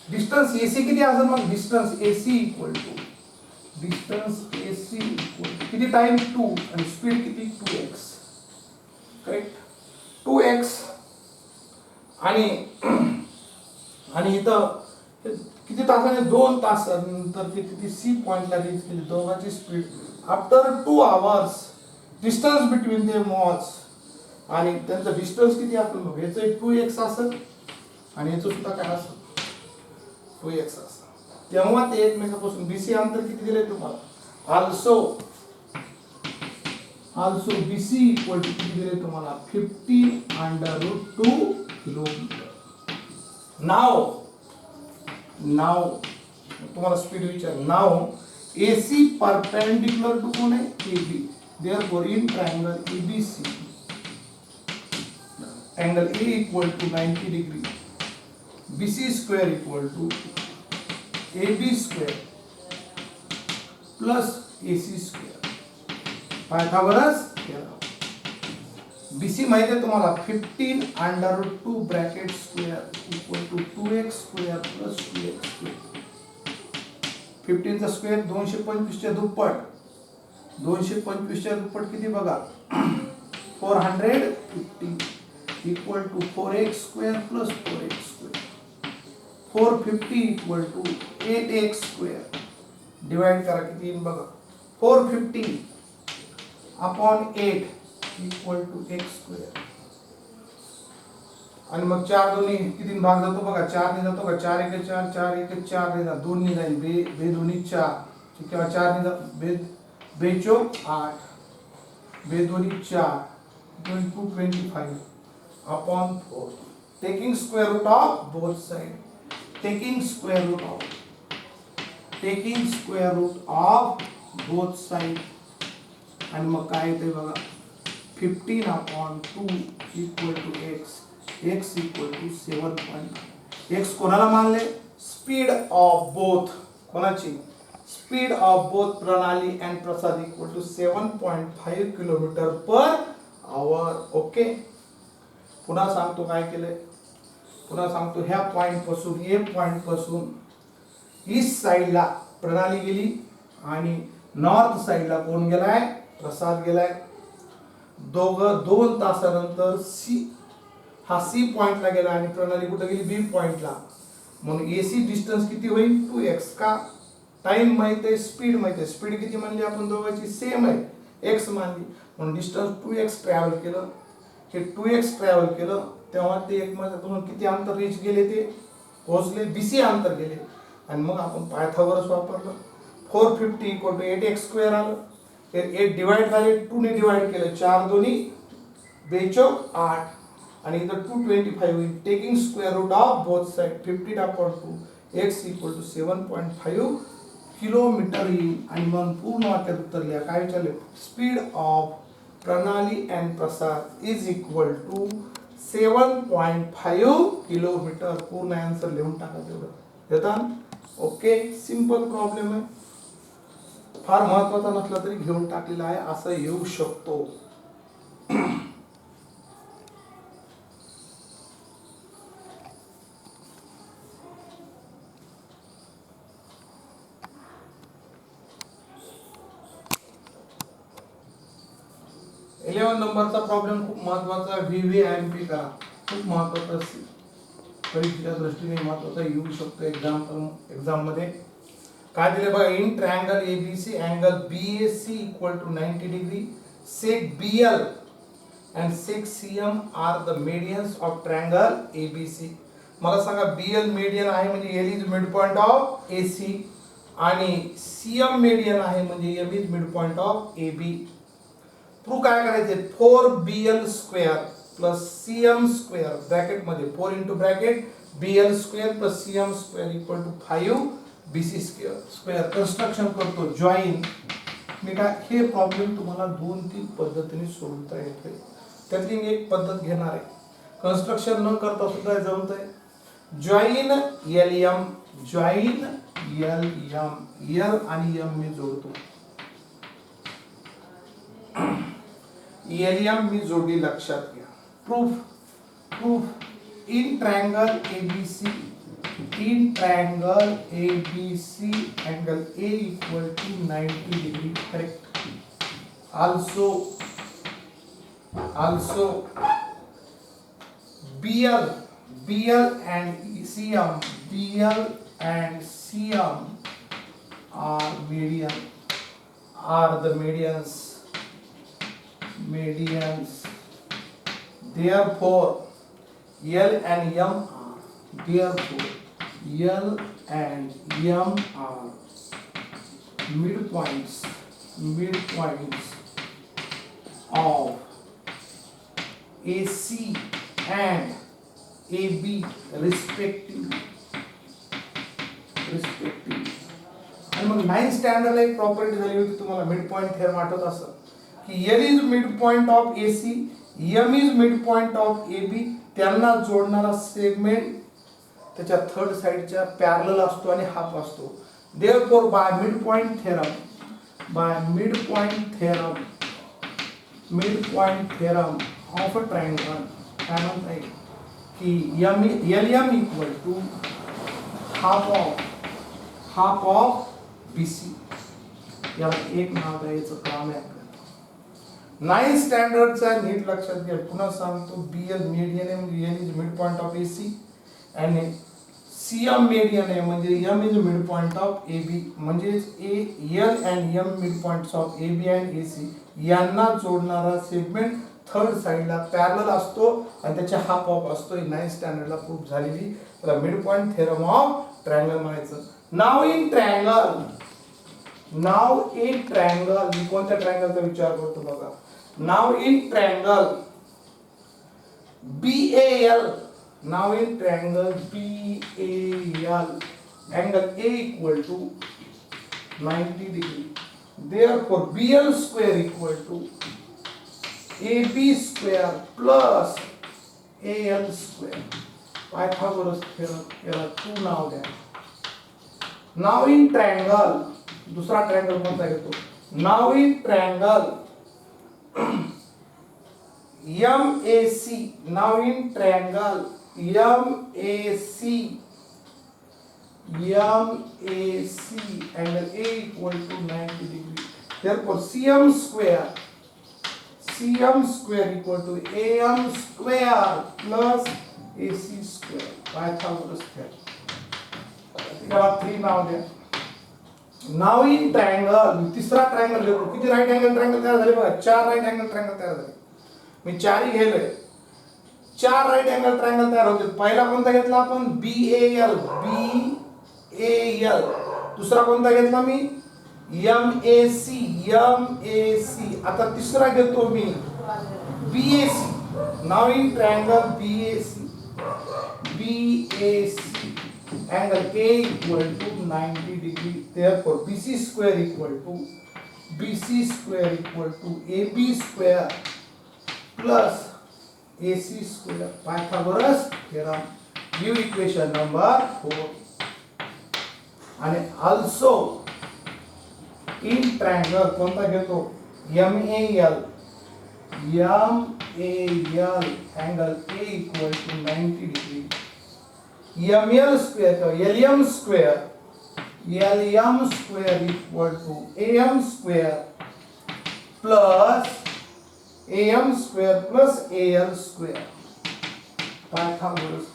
डिस्टन्स AC किती असेल मग? डिस्टन्स AC इक्वल टू किती टाइम? 2, आणि स्पीड किती? 2x. Correct, 2x. आणि इथं किती तासाने? 2 तासानंतर ते किती C पॉइंटला रीच केली. दोघांची speed after 2 hours distance between them was, आणि त्यांचं डिस्टन्स किती आपण बघू. याचं 2x असेल आणि याचं सुद्धा काय असेल? 2x असेल. तेव्हा ते एकमेकापासून BC अंतर किती दिले तुम्हाला? ऑल्सो BC इक्वल टू किती दिले तुम्हाला? 15√2 किलोमीटर. नाव तुम्हाला स्पीड विचार. नाव AC परपेंडिकुलर टू कोण आहे? AB. Therefore in triangle ABC, angle A equal to 90 degree, BC square equal to AB square plus AC square. Pythagoras theorem. BC माहिती आहे तुम्हाला? 15√2 bracket square equal to 2x square plus 2x square. 15 चा स्क्वेअर 225 च्या दुप्पट. 225 च्या दुप्पट किती बघा? 450 equal to 4x square plus 4x square. 450 equal to 8x square. Divide करा किती येईल बघा. 450 upon 8 equal to x square. आणि मग 4 दोन्ही किती भाग जातो बघा? 4 ने जातो का? 4 1 4, 4 1 4 ने जातो. 2 ने जाईल, बे दोन्ही 4, किंवा 4 ने जातो, बेचोक 8, बे दोन्ही 4, 225 upon 4. Taking square root of both side. Taking square root of both side. आणि मग काय येते बघा? 15 upon 2 equal to x equal to 7.5. x कोणाला मानले? Speed of both. कोणाची? Speed of both Pranali and Prasad equal to 7.5 kilometre per hour. Okay, पुन्हा सांगतो काय केलंय. ह्या पॉइंट पासून A पॉइंट पासून ईस्ट साइडला प्रणाली गेली, आणि नॉर्थ साइडला कोण गेलाय? प्रसाद गेलाय. 2 तासानंतर C पॉइंटला गेला, आणि प्रणाली कुठे गेली? B पॉइंटला. म्हणून AC डिस्टन्स किती होईल? 2x. का? टाइम माहित आहे, स्पीड माहित आहे. स्पीड किती म्हणली आपण? दोघांची सेम आहे, x मानली. म्हणून डिस्टन्स 2x ट्रॅव्हल केलं. हे 2x ट्रॅव्हल केलं तेव्हा ते एकमेकांपासून किती अंतर रीच गेले? ते पोहोचले BC अंतर गेले. आणि मग आपण पायथागोरस वापरलं. 450 इक्वल टू 8x स्क्वेअर आलं. 8 डिवाइड झाले, 2 ने डिवाइड केलं, 4 दोन्ही बेचोक 8, आणि इथं 225 होईल. Taking square root of both side. 15 upon 2 x equal to 7.5 kilometre येईल. आणि मग पूर्ण वाक्यात उत्तर लिहा. काय विचारले? Speed of Pranali and Prasad is equal to 7.5 kilometre. पूर्ण आन्सर लिहून टाका तेवढं. देता? ओके, सिंपल प्रॉब्लेम आहे. फार महत्वाचा नसला तरी घेऊन टाकलेला आहे, असं येऊ शकतो. 11 नंबरचा प्रॉब्लेम खूप महत्वाचा आहे. VVIMP करा. खूप महत्वाचा परीक्षेच्या दृष्टीने महत्वाचा येऊ शकतो एक्झाम मध्ये. काय दिले बघा, in triangle ABC angle BAC equal to 90 degree, seg BL and seg CM are the medians of triangle ABC. मला सांगा बीएल मीडियन आहे म्हणजे L is mid point of AC आणि सीएम मीडियन आहे म्हणजे M is mid point of AB. Prove काय करायचे, 4bl square plus cm square bracket मध्ये 4 into bracket bl square plus cm square equal to 5bc square. Construction करतो जॉईन. मी काय हे प्रॉब्लेम तुम्हाला 2-3 पद्धतीने सोडवता येते, त्यातली मी एक पद्धत घेणार आहे. कन्स्ट्रक्शन न करता सुद्धा जमत आहे. Join LM, join LM, L आणि एम मी जोडतो. एलएम मी जोडली, लक्षात घ्या. Proof in triangle ABC, in triangle ABC angle A equal to 90 degree, correct. also BL and CM, BL and CM are median, are the medians. Therefore L and M are, therefore L and M are midpoints of AC and AB respectively. आणि मग 9th स्टँडर्डला एक प्रॉपर्टी झाली होती तुम्हाला, मिड पॉइंट थेरम आठवत असेल की L is mid point of AC, M is mid point of AB. त्यांना जोडणारा सेगमेंट त्याच्या थर्ड साइडच्या पॅरलल असतो आणि हाफ असतो. Therefore by mid point theorem of a triangle काय म्हणता येईल की LM equal to half of BC. याला एक नाव द्यायचं काम आहे. 9th स्टँडर्डचा नीट लक्षात घ्या. पुन्हा सांगतो, BL मीडियन आहे म्हणजे L is mid point of AC आणि CM मीडियन आहे म्हणजे M is mid point of AB. म्हणजे L and M mid points of AB and AC यांना जोडणारा सेगमेंट थर्ड साइडला पॅरलल असतो आणि त्याच्या हाफ ऑफ असतो. 9th स्टँडर्डला प्रूफ झालेली त्याला mid point theorem of triangle म्हणायचं. नाव इन ट्रायंगल मी कोणत्या ट्रायंगलचा विचार करतो बघा. Now in triangle BAL, now in triangle BAL angle A equal to 90 degree. Therefore BL square equal to AB square plus AL square. Pythagoras theorem याला 2 नाव द्या. नाव इन ट्रायंगल, दूसरा ट्रायंगल कोणता घेतो. नाव इन ट्रायंगल MAC, नाव in triangle MAC angle A equal to 90 degree. Therefore CM square equal to AM square plus AC square. Pythagoras theorem. याला 3 नाव द्या. नाव इन ट्रायंगल, तिसरा ट्रायंगल घेतो. किती राईट अँगल ट्रायंगल तयार झाले बघा, 4 राईट अँगल ट्रायंगल तयार झाले. मी 4 ही घेलोय. 4 राईट अँगल ट्रायंगल तयार होते. पहिला कोणता घेतला आपण, BAL. दुसरा कोणता घेतला मी, MAC. आता तिसरा घेतो मी BAC. Now in triangle BAC angle A equal to 90 degree. Therefore BC square equal to AB square plus AC square. Pythagoras theorem. Give equation number 4. आणि also in triangle कोणता घेतो, MAL angle A equal to 90 degree. LM square equal to AM square plus AL square. Pythagoras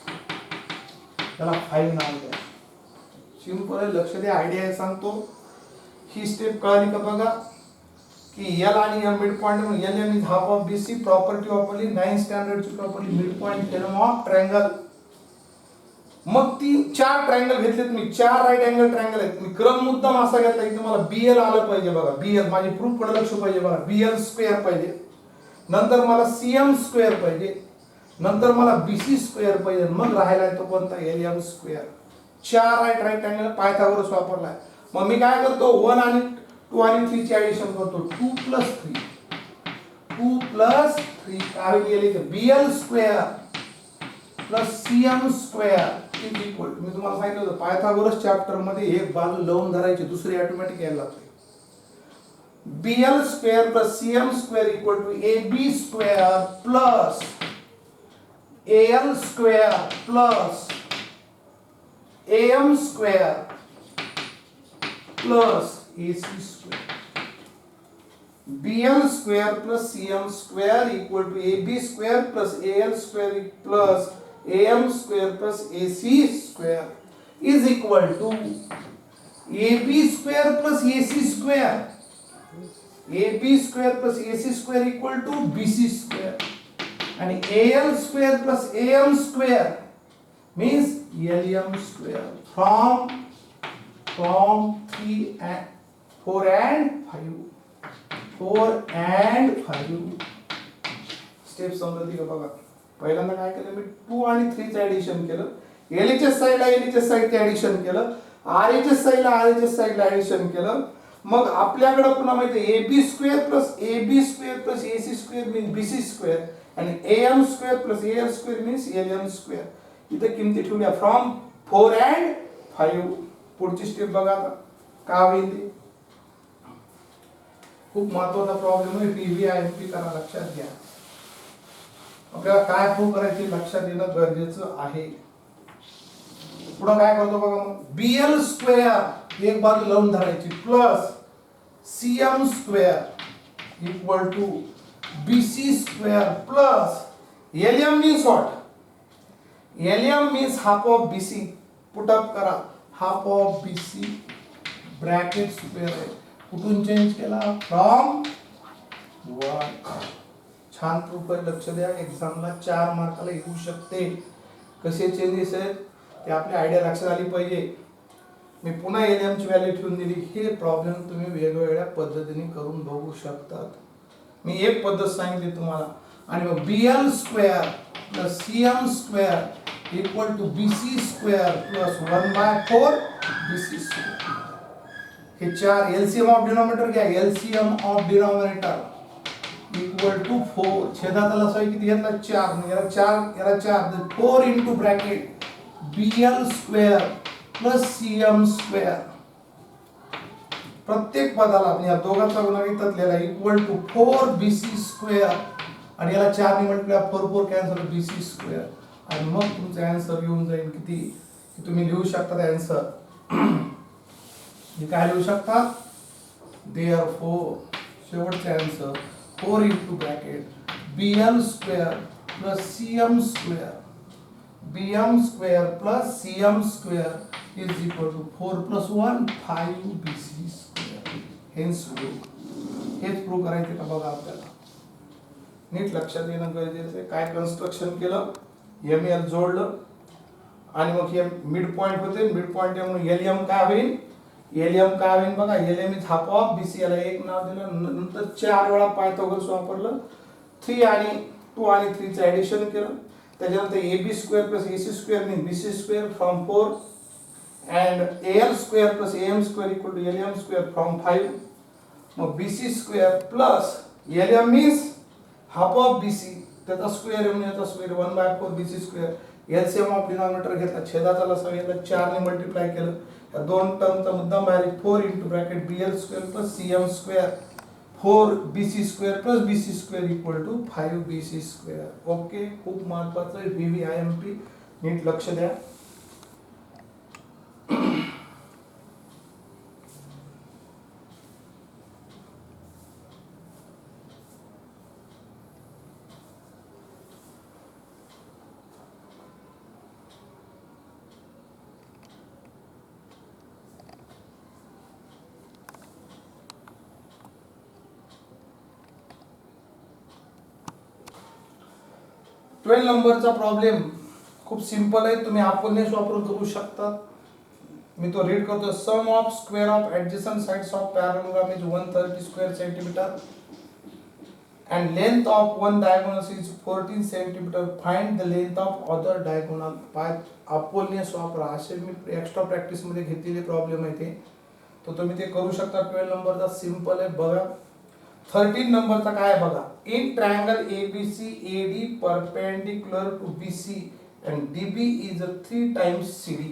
त्याला 5 नाव द्या. सिंपल आहे, लक्ष द्या, आयडिया आहे सांगतो. ही स्टेप कळाली का बघा, की एल आणि M mid point, L M is half of BC, property वापरली 9 स्टँडर्डची property, mid point theorem of triangle. मग ती 4 ट्रायंगल घेतलेत मी, 4 राईट अँगल ट्रायंगल आहेत. मी क्रम मुद्दाम असा घेतला की तुम्हाला बीएल आलं पाहिजे बघा, बीएल माझी प्रूफ कडे लक्ष पाहिजे बघा, बीएल स्क्वेअर पाहिजे, नंतर मला सीएम स्क्वेअर पाहिजे, नंतर मला बीसी स्क्वेअर पाहिजे, मग राहिला तो कोणता, LM square. 4 right angle Pythagoras वापरलाय. मग मी काय करतो, 1 आणि 2 आणि 3 ची ऍडिशन करतो, 2 + 3, 2 + 3 काय गेले, BL square plus CM square is equal, मी तुम्हाला सांगितलं होतं पायथागोरस चॅप्टर मध्ये एक बाजू लावून धरायची, दुसरी ऑटोमॅटिक यायला लागते. BL square plus CM square equal to AB square plus L square plus M square plus AC square. BL square plus CM square equal to AB square plus AL square plus AM square plus AC square is equal to AB square plus AC square. AB square plus AC square equal to BC square. And AL square plus AM square means LM square from 3 and 4 and 5. 4 and 5 step समजली का बघा. पहिल्यांदा काय केलं मी, 2 आणि 3 चं ऍडिशन केलं, एलएचएस साइडला एलएचएस साइडचं ऍडिशन केलं, आरएचएस साइडला आरएचएस साइडला ऍडिशन केलं. मग आपल्याकडे पुन्हा माहिती आहे AB square plus AC square means BC square आणि AM square plus AL square means LM square. इथे किमती ठेवल्या फ्रॉम 4 and 5. पुढची स्टेप बघा आता का होईल ते. खूप महत्वाचा प्रॉब्लेम आहे, पीव्हीआयएमपी करा, लक्षात घ्या. आपल्याला काय प्रूव्ह करायचे लक्षात येणं गरजेचं आहे. पुढे काय करतो बघा, मग बीएल स्क्वेअर एक बाजू लावून धरायची plus CM square equal to BC square plus LM means what, LM means half of BC. Put up करा, half of BC bracket square आहे, कुठून चेंज केला, फ्रॉम 1. छान प्रूफ आहे, लक्ष द्या, एक्झामला 4 मार्काला येऊ शकते. कसे चेंजेस आहेत ते आपली आयडिया लक्षात आली पाहिजे. मी पुन्हा एलएम ची व्हॅल्यू ठेवून दिली. हे प्रॉब्लेम तुम्ही वेगवेगळ्या पद्धतीने करून बघू शकतात. मी एक पद्धत सांगितली तुम्हाला. आणि मग BL square plus CM square equal to BC square plus 1/4 BC square. हे 4 एलसीएम ऑफ डिनॉमिनेटर घ्या, LCM of denominator equal to 4. छेदाचा लसावी किती घेतला, 4. याला 4 4 into bracket BL square plus CM square. प्रत्येक पदाला या दोघांचा गुणाकार घेतलेला इक्वल टू 4 बीसी स्क्वेअर आणि याला 4 ने मल्टिप्लाय 4 कॅन्सल बीसी स्क्वेअर. आणि मग तुमचा आन्सर येऊन जाईल किती, की तुम्ही लिहू शकता आन्सर. हे काय लिहू शकता, देअरफॉर शेवटचा answer 4 into bracket BL square plus CM square, BM square plus CM square is equal to 4 + 1 5 BC square. हेच प्रूव्ह करायचे का बघा. आपल्याला नीट लक्षात येणं गरजेचं आहे. काय कन्स्ट्रक्शन केलं, एमएल जोडलं आणि मग हे मिड पॉइंट होते, मिड पॉइंट म्हणून एलएम काय होईल, एलएम काय होईल बघा, LM is half of BC. याला एक नाव दिलं, नंतर 4 वेळा पायथागोरस वापरलं, 3 आणि 2 आणि 3 चं ऍडिशन केलं. त्याच्यानंतर AB square plus AC square means BC square from 4 and L square plus M square equal to LM square from 5. मग BC square plus LM means half of BC, त्याचा स्क्वेअर म्हणून याचा square 1/4 BC square. LCM of denominator घेतला, छेदाचा लसावा घेतला, 4 ने मल्टिप्लाय केलं. या दोन टर्मचा मुद्दाम बाहेर 4 into bracket BL square plus CM square 4 BC square plus BC square equal to 5 BC square. Okay, खूप महत्वाचं आहे व्हीव्हीआयएमपी, नीट लक्ष द्या. 12 नंबरचा प्रॉब्लेम खूप सिंपल आहे, तुम्ही अपोलनेस वापरून करू शकता. मी तो रीड करतो. Sum of square of adjacent sides of parallelogram is 130 square centimetre and length of one diagonal is 14 centimeter. Find the length of other diagonal. अपोलनेस वापरा. असे मी एक्स्ट्रा प्रॅक्टिस मध्ये घेतलेले प्रॉब्लेम आहे ते, तो तुम्ही ते करू शकता. 12 नंबरचा सिंपल आहे बघा. 13 नंबरचा काय आहे बघा. In triangle ABC AD perpendicular to BC and DB is 3 times CD.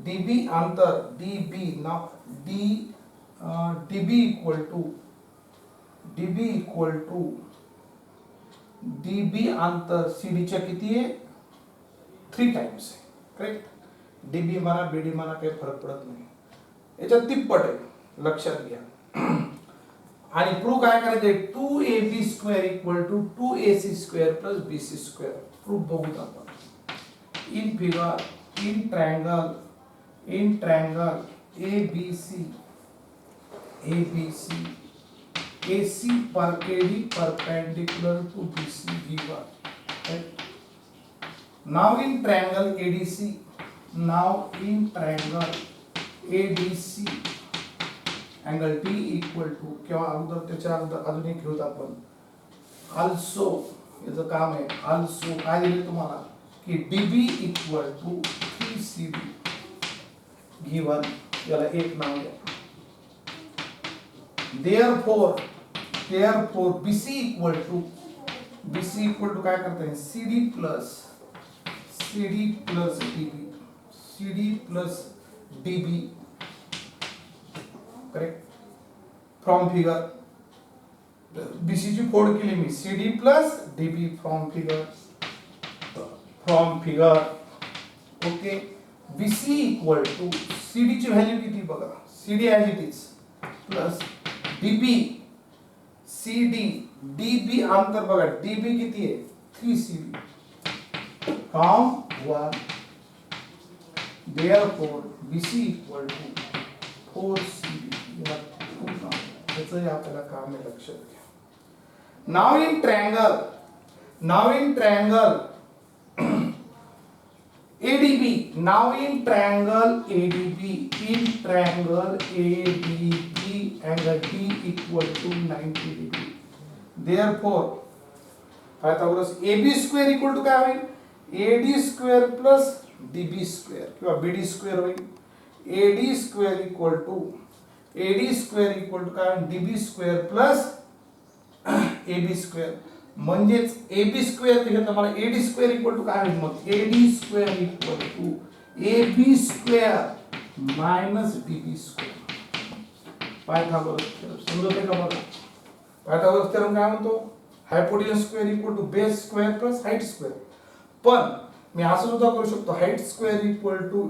DB अंतर DB now DB equal to DB अंतर CD च्या किती आहे 3 टाइम्स आहे. करेक्ट. DB म्हणा BD म्हणा काही फरक पडत नाही, याच्यात तिप्पट आहे, लक्षात घ्या. आणि प्रूफ काय करायचे. 2AB square equal to 2AC square plus BC square. Proof बघूत आपण. In figure in triangle ABC AC per AD perpendicular to BC given. Right? Now in triangle ADC angle T equal to किंवा अगोदर त्याच्या अजून एक घेऊत आपण. Also याचं काम आहे. Also काय दिले तुम्हाला की DB equal to 3CD given. याला एक नाव द्या. Therefore BC equal to काय करते हैं CD plus DB correct. From figure BC ची फोड केली मी. CD plus DB from figure okay. BC equal to CD ची व्हॅल्यू किती बघा. CD as it is plus DB CD DB अंतर बघा. DB किती आहे 3CD from 1. Therefore BC equal to 4CD. याचं आपल्याला काम आहे, लक्षात घ्या. Now in triangle ADB. Now in triangle ADB angle D equal to 90 degree. Therefore Pythagoras AB square equal to काय होईल. AD square plus DB square किंवा BD square होईल. AD square equal to काय DB square plus AB square. म्हणजेच AB square दिलं तर मला AD square equal to काय होईल मग. AD square equal to AB square minus DB square. Pythagoras theorem समजते का बघा. पायथागोरस थेरम काय म्हणतो. Hypotenuse square equal to base square plus height square. पण मी असं सुद्धा करू शकतो. Height square equal to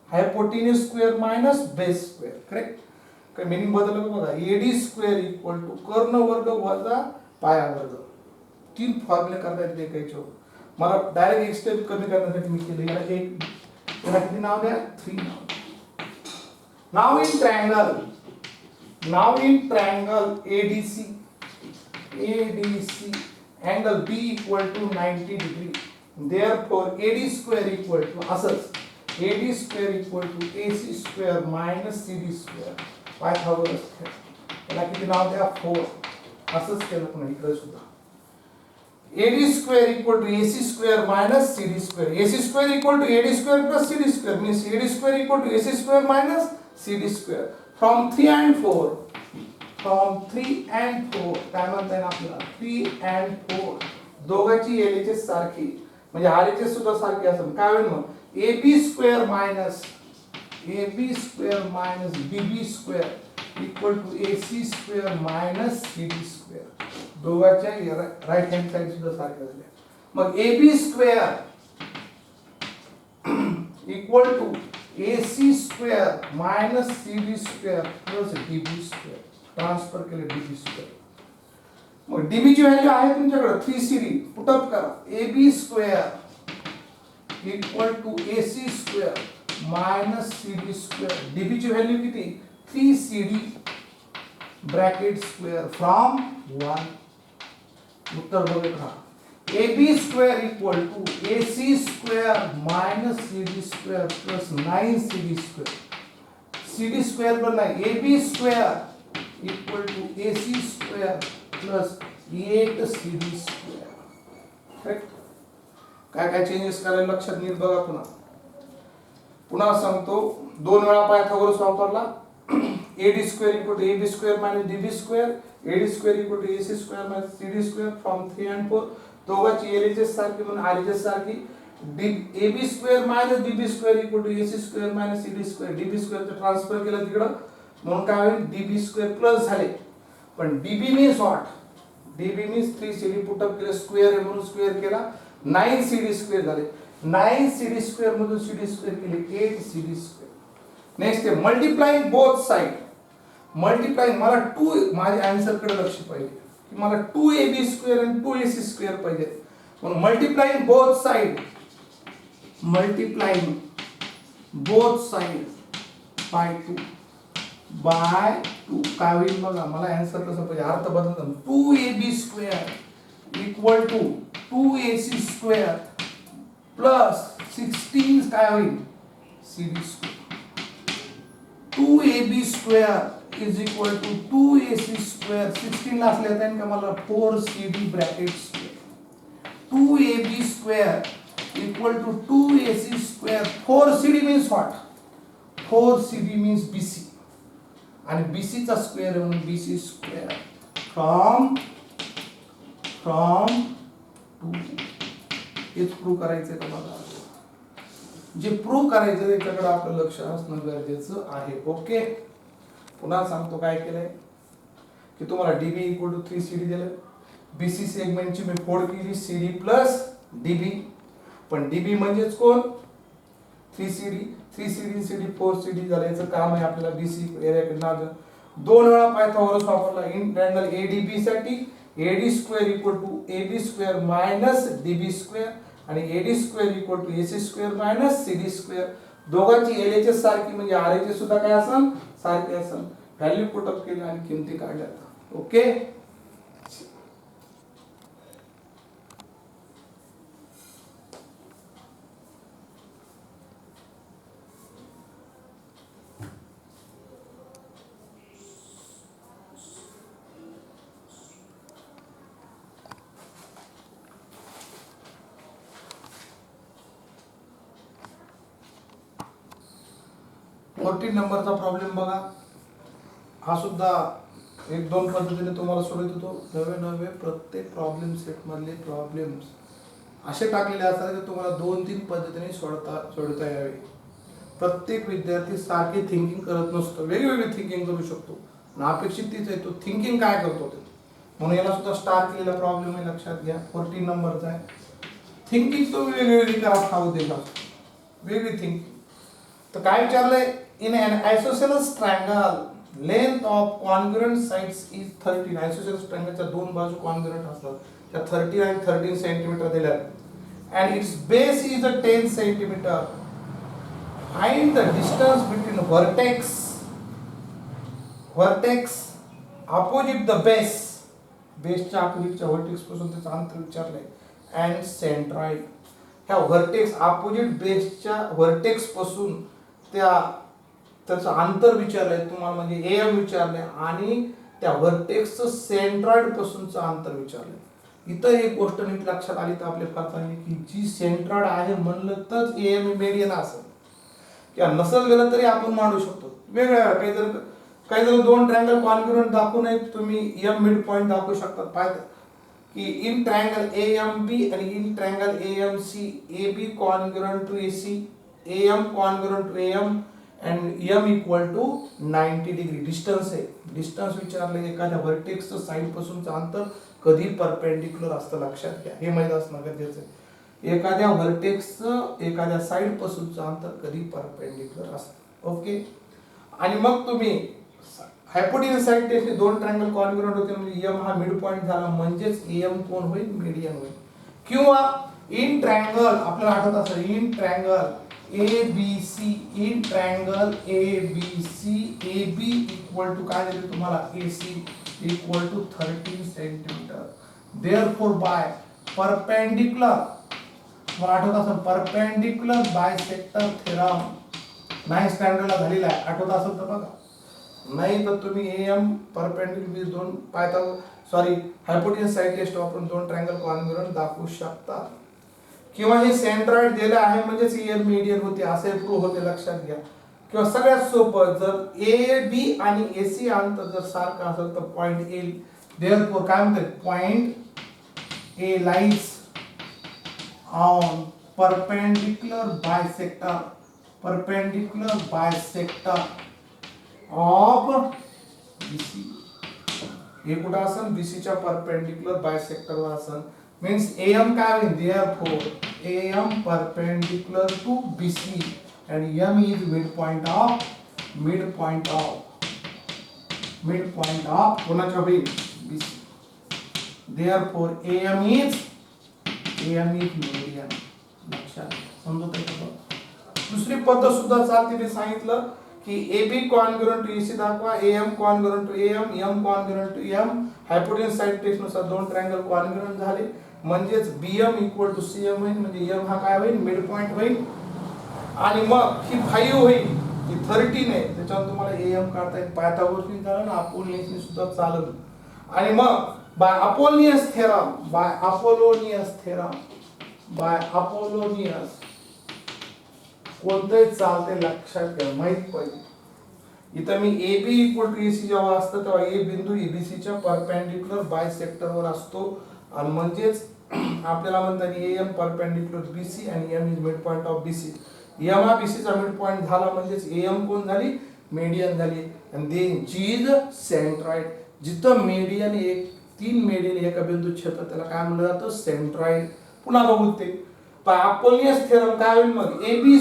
hypotenuse square minus base square. Correct. काय मीनिंग बदललं का बघा. AD स्क्वेअर इक्वल टू कर्ण वर्ग वजा पाया वर्ग. 3 फॉर्म्युले करता येते एकाच्या. मला डायरेक्ट एक स्टेप कमी करण्यासाठी मी केलं. याला किती नाव द्या 3 नाव. Now in triangle ADC angle B equal to 90 degree. Therefore AD square equal to असंच AD square equal to AC square minus CD square. Pythagoras याला किती नाव द्या 4. असंच केलं पुन्हा इकडे सुद्धा. AD square equal to AC square minus CD square. AC square equal to AD square plus CD square means AD square equal to AC square minus CD square. From 3 and 4 काय म्हणता येईल आपल्याला. 3 and 4 दोघांची LHS सारखी म्हणजे RHS सुद्धा सारखी असेल. काय होईल मग AB square minus BB square equal to AC square minus CD square. दोघांच्या राईट हँड साइड सुद्धा सारख्या झाल्या. मग AB square equal to AC square minus CD square plus DB square. Transfer केले DB square. मग DB ची व्हॅल्यू आहे तुमच्याकडे 3CD. पुट अप करा. AB square equal to AC square minus CD square. DB ची व्हॅल्यू किती 3CD ब्रॅकेट स्क्वेअर फ्रॉम 1. उत्तर बघत राहा. AB square equal to AC square minus CD square plus 9CD square. CD square बनना है AB square equal to AC square plus 8CD square. Correct? काय काय चेंजेस करायला लक्षात नीट बघा पुन्हा. पुन्हा सांगतो, दोन वेळा पायथागोरस वापरला. AD square equal to AB square minus DB square. AD square equal to AC square minus CD square from 3 and 4. दोघांची LHS सारखी म्हणून RHS सारखी. AB square minus DB square equal to AC square minus CD square. DB square चं ट्रान्सफर केलं तिकडं म्हणून काय होईल DB square प्लस झाले. पण DB means what? DB means 3CD put up केलं, स्क्वेअर आहे म्हणून स्क्वेअर केला, 9CD स्क्वेअर झाले. 9CD स्क्वेअर मधून CD स्क्वेअर केले 8CD स्क्वेअर. नेक्स्ट आहे मल्टिप्लाइंग बोथ साइड. मल्टिप्लाइंग मला 2, माझ्या आन्सर कडे लक्ष पाहिजे की मला 2AB स्क्वेअर आणि 2AC स्क्वेअर पाहिजे. म्हणून multiplying both side, multiplying both side by 2 काय होईल बघा. मला आन्सर कसं पाहिजे, अर्थ बदलतो. 2AB square equal to 2AC square plus 16 काय होईल CD square. 2AB square is equal to 2AC square. 16 ला असले तर का मला 4CD bracket square. 2AB square equal to 2AC square. 4CD means what? 4CD means BC. आणि BC चा स्क्वेअर म्हणून BC square from 2. हेच प्रूव्ह करायचंय तुम्हाला. जे प्रूव्ह करायचं त्याच्याकडे आपलं लक्ष असणं गरजेचं आहे. ओके, पुन्हा सांगतो काय केलंय की तुम्हाला DB इक्वल टू 3CD दिलं. BC सेगमेंटची मी फोड केली CD प्लस DB. पण DB म्हणजेच कोण? 3CD. 3CD CD 4CD झालं. याचं काम आहे आपल्याला BC एरियाकडे नाव. दोन वेळा पायथागोरस वापरला इन ट्रायंगल ADB साठी. AD square equal to AB square minus DB square आणि AD square equal to AC square minus CD square. दोघांची LHS सारखी म्हणजे RHS सुद्धा काय असेल सारखी असेल. व्हॅल्यू पुट अप केली आणि किमती काढल्या. ओके, 14 नंबरचा प्रॉब्लेम बघा. हा सुद्धा एक दोन पद्धतीने तुम्हाला सोडवत होतो. नवे प्रत्येक प्रॉब्लेम सेट मधले प्रॉब्लेम्स असे टाकलेले असतात की तुम्हाला 2-3 पद्धतीने सोडवता यावे. प्रत्येक विद्यार्थी सारखी थिंकिंग करत नसतो, वेगवेगळी थिंकिंग करू शकतो. अपेक्षित तीच आहे, तो थिंकिंग काय करतो ते. म्हणून याला सुद्धा स्टार केलेला प्रॉब्लेम आहे, लक्षात घ्या. 14 नंबरचा आहे. थिंकिंग तो वेगवेगळी करा, हा उद्देश असतो, वेगळी थिंकिंग. तर काय विचारलंय, in an isosceles triangle length of congruent sides is 13. Isosceles ट्रायंगलच्या दोन बाजू कॉन्ग्रुएंट असतात, त्या 30 आणि 13 सेंटीमीटर दिल्यात and its base is a 10 centimeter. Find the distance between vertex opposite the base. बेसच्या अपोजिटच्या व्हर्टेक्स पासून त्याचं अंतर विचारलंय. and centroid. ह्या व्हर्टेक्स अपोजिट बेसच्या व्हर्टेक्स पासून त्याचं अंतर विचारलंय तुम्हाला, म्हणजे AM विचारलंय आणि त्या व्हर्टेक्सचं सेंट्रॉइड पासूनचं अंतर विचारलंय. इथं एक गोष्ट नीट लक्षात आली तर आपले फार चांगली की जी सेंट्रॉइड आहे म्हणलं तर AM मेडियन असेल किंवा नसेल गेलं तरी आपण मांडू शकतो. वेगळ्या काही जर दोन ट्रायंगल कॉन्ग्रुएंट दाखवू नये तुम्ही M मिड पॉइंट दाखवू शकतात. पाहिजे की इन ट्रायंगल AMB आणि in triangle AMC AB congruent to AC, AM congruent to AM and M equal to 90 degree. Distance आहे, डिस्टन्स विचारले एखाद्या व्हर्टेक्सचं साइड पासूनचं अंतर कधी परपेंडिक्युलर असतं, लक्षात घ्या. हे माहित असणं गरजेचं आहे. एखाद्या व्हर्टेक्सचं एखाद्या साइड पासूनचं अंतर कधी परपेंडिक्युलर असतं. ओके, आणि मग तुम्ही हायपोटेन्यूज साइड टेस्टने दोन ट्रायंगल कॉन्ग्रुएंट होते म्हणजे M हा मिड पॉइंट झाला म्हणजेच AM कोण होईल, मीडियन होईल. किंवा इन ट्रायंगल आपल्याला आठवत असेल in triangle ABC, in triangle ABC AB equal to काय दिले तुम्हाला AC equal to 13 centimetre. Therefore by perpendicular, मला आठवत असेल परपेंडिक्युलर बायसेक्टर थेरम 9 स्टँडर्डला झालेला आहे, आठवत असेल तर बघा. नाही तर तुम्ही एम परपेंडिक्युलर दोन हायपोटेन्यूज साइड टेस्ट वापरून दोन ट्रायंगल कॉन्ग्रुएंट दाखवू शकता. किंवा हे सेंट्रॉइड दिलं आहे म्हणजेच एम मीडियन होते असे प्रूव्ह होते, लक्षात घ्या. किंवा सगळ्यात सोपं, जर ए बी आणि एसी अंतर जर सारखं असेल तर पॉइंट ए, देअरफॉर काय म्हणतात, point A lies on perpendicular bisector of BC. हे कुठं असेल, बीसीच्या परपेंडिक्युलर बायसेक्टरवर असेल. मीन्स एम काय होईल, therefore M perpendicular to BC and m is midpoint of कोणाच्या होईल, BC. therefore am is median. लक्षात समजत आहे का? दुसरी पद्धत सुद्धा चालते, मी सांगितलं की AB कॉन्ग्रुएंट टू AC दाखवा, AM congruent to AM, M congruent to M. Hypotenuse side test नुसार दोन ट्रायंगल कॉन्ग्रुएंट झाले म्हणजेच BM इक्वल टू CM होईल, म्हणजे M हा काय होईल, मिड पॉइंट होईल. आणि मग ही 5 होईल, ही 13 आहे, त्याच्यावर तुम्हाला AM काढता येईल. पायथागोरसनी झालं ना, अपोलोनियसनी सुद्धा चालेल. आणि मग बाय अपोलोनियस कोणतंही चालते, लक्षात घ्या, माहित पाहिजे. इथं मी AB इक्वल टू AC जेव्हा असतं तेव्हा A बिंदू EBCच्या परपेंडिक्युलर बायसेक्टरवर असतो, आणि म्हणजेच आपल्याला म्हणतात AM परपेंडिक्युलर BC आणि M is mid point of BC. M हा बीसी चा मिड पॉइंट झाला म्हणजेच एम कोण झाली, मीडियन झाली. आणि देन जी इज सेंट्रॉइड. जिथं मीडियन तीन मीडियन एका बिंदूत छेदतात त्याला काय म्हणलं जातं, सेंट्रॉइड. पुन्हा बघू ते अपोलोनियस थेरम काय होईल मग, AB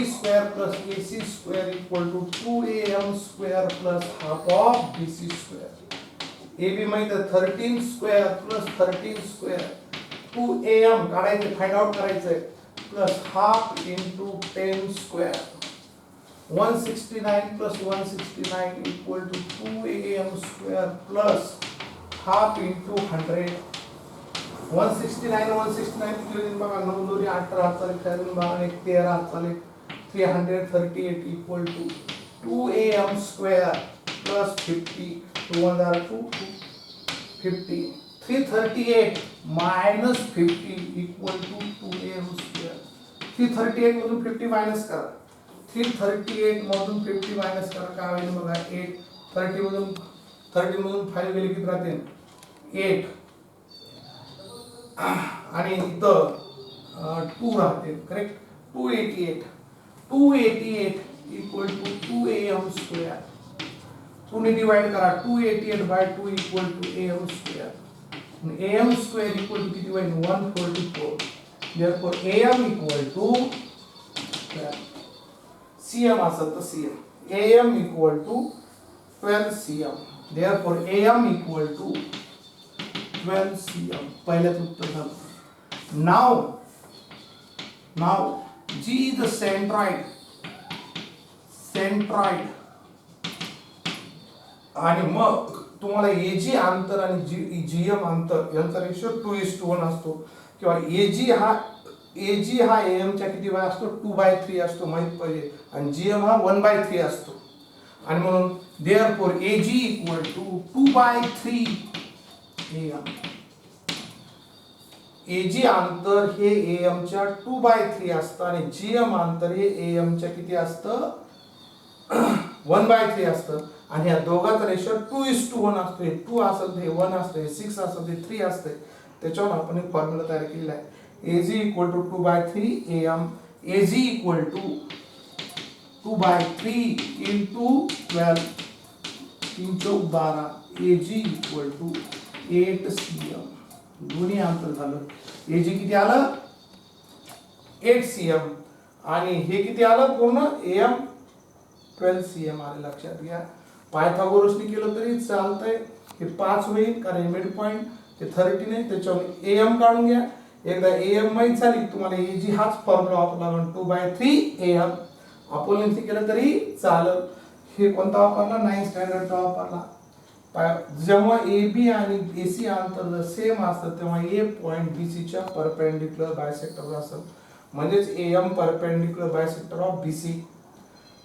square plus AC square equal to 2AM square plus half of BC square. AB माहिती आहे 13 स्क्वेअर प्लस 13 स्क्वेअर 2AM काढायचे, फाइंड आउट करायचंय, plus half into 10 square 169 plus 169 equal to 2AM square plus half into 100. 169 किती बघा, 9 दोरी 18 चालेल, 13 चालेल, 338 equal to 2AM square plus 50 250 338 minus 50 equal to 2AM square. 338 मधून 50 माइनस करा, 338 मधून 50 माइनस करा, काय होईल बघा 8. 30 मधून 5 गेले किती राहतील, 8. आणि इथं 2 राहते, correct. 288 equal to 2AM square. 2 ने डिवाइड करा, 288 by 2 equal to AM square. AM square equal to किती होईल, 144. therefore AM equal to CM असेल तर CM. AM equal to 12 CM. therefore AM equal to 12 CM. पहिल्याच उत्तर झालं. now G is the centroid. आणि मग तुम्हाला AG अंतर आणि GM अंतर यांचा रेशो 2:1 असतो. किंवा AG हा AM च्या किती बाय असतो, 2/3 असतो, माहित पाहिजे. आणि GM हा 1/3 असतो. आणि म्हणून therefore AG equal to 2/3 AM. AG अंतर हे AM च्या 2/3 असतं आणि GM अंतर हे AM च्या किती असतं, 1/3 असतं. आणि या दोघांचा रेशो 2:1 असतो. हे 2 असेल तर हे 1 असतं, हे 6 असेल तर 3 असते. त्याच्यावर आपण एक फॉर्म्युला तयार केलेला आहे, AG equal to 2/3 AM. AG equal to 2/3 into 12 3 Chowk 12. AG equal to 8 CM. दोन्ही अंतर झालं. AG किती आलं, 8 CM. आणि हे किती आलं पूर्ण, AM 12 CM आले, लक्षात घ्या. पायथागोरसने केलं तरी चालतंय. हे 5 होईल कारण मिड पॉइंट ते 13 आहे, त्याच्यावर AM काढून घ्या. एकदा AM माहित झाली तुम्हाला AG हाच फॉर्म्युला वापरला म्हणून 2/3 AM. अपोलोनियसने केलं तरी चालेल. हे कोणता वापरला, 9 स्टँडर्डचा वापरला. जेव्हा ए बी आणि ए सी अंतर जर सेम असतं तेव्हा ए पॉइंट बी सी च्या परपेंडिक्युलर बायसेक्टर असेल, म्हणजेच A M perpendicular bisector of B C,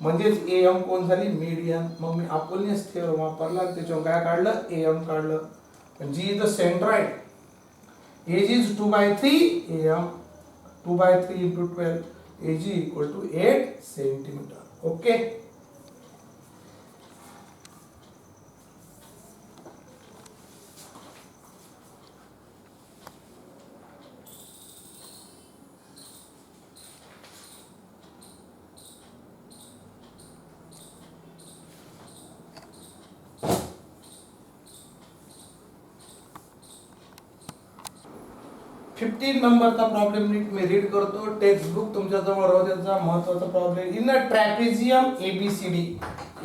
म्हणजेच ए एम कोण झाली मीडियन. मग मी अपोलिनियस थिअरम वापरला आणि त्याच्यावर काय काढलं ए एम काढलं. G is the centroid, AG is 2/3 A M, 2/3 into 12, AG equal to 8 centimeter. Okay. 15 नंबरचा प्रॉब्लेम मी रीड करतो. टेक्स्ट बुक तुमच्या जवळ राहू द्यायचा. महत्त्वाचा problem. In a trapezium ABCD,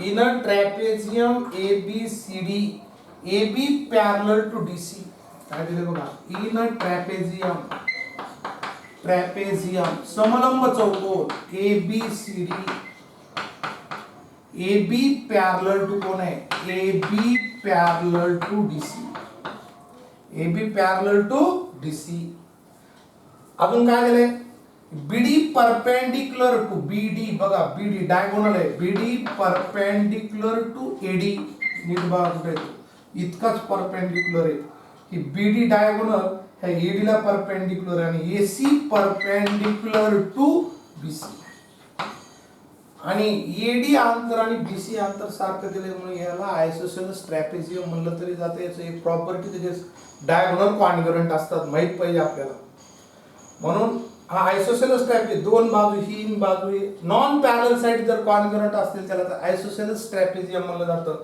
in a trapezium ABCD AB parallel to DC. काय दिले बघा. इन अ ट्रॅपेझियम, ट्रॅपेझियम समलंब चौकोन ABCD, AB पॅरलल टू कोण आहे AB parallel to DC, AB parallel to DC. अजून काय झालंय BD परपेंडिक्युलर टू BD, बघा BD डायगोनल आहे. BD परपेंडिक्युलर टू AD, नीट बघा कुठे इतकाच परपेंडिक्युलर आहे की BD डायगोनल है AD ला परपेंडिक्युलर आणि AC परपेंडिक्युलर टू BC. आणि AD अंतर आणि BC अंतर सारखं दिल्यामुळे याला आयसोसेलेस ट्रॅपेझियम म्हणलं तरी जातं. याचं एक प्रॉपर्टी त्याचे डायगोनल कॉन्ग्रुएंट असतात, माहित पाहिजे आपल्याला. म्हणून हा आयसोसेलेस ट्रॅपेझियम दोन बाजू ही बाजू नॉन पॅरलल साइड जर कॉन्ग्रुएंट असतील त्याला तर आयसोसेलेस ट्रॅपेझियम म्हणलं जातं.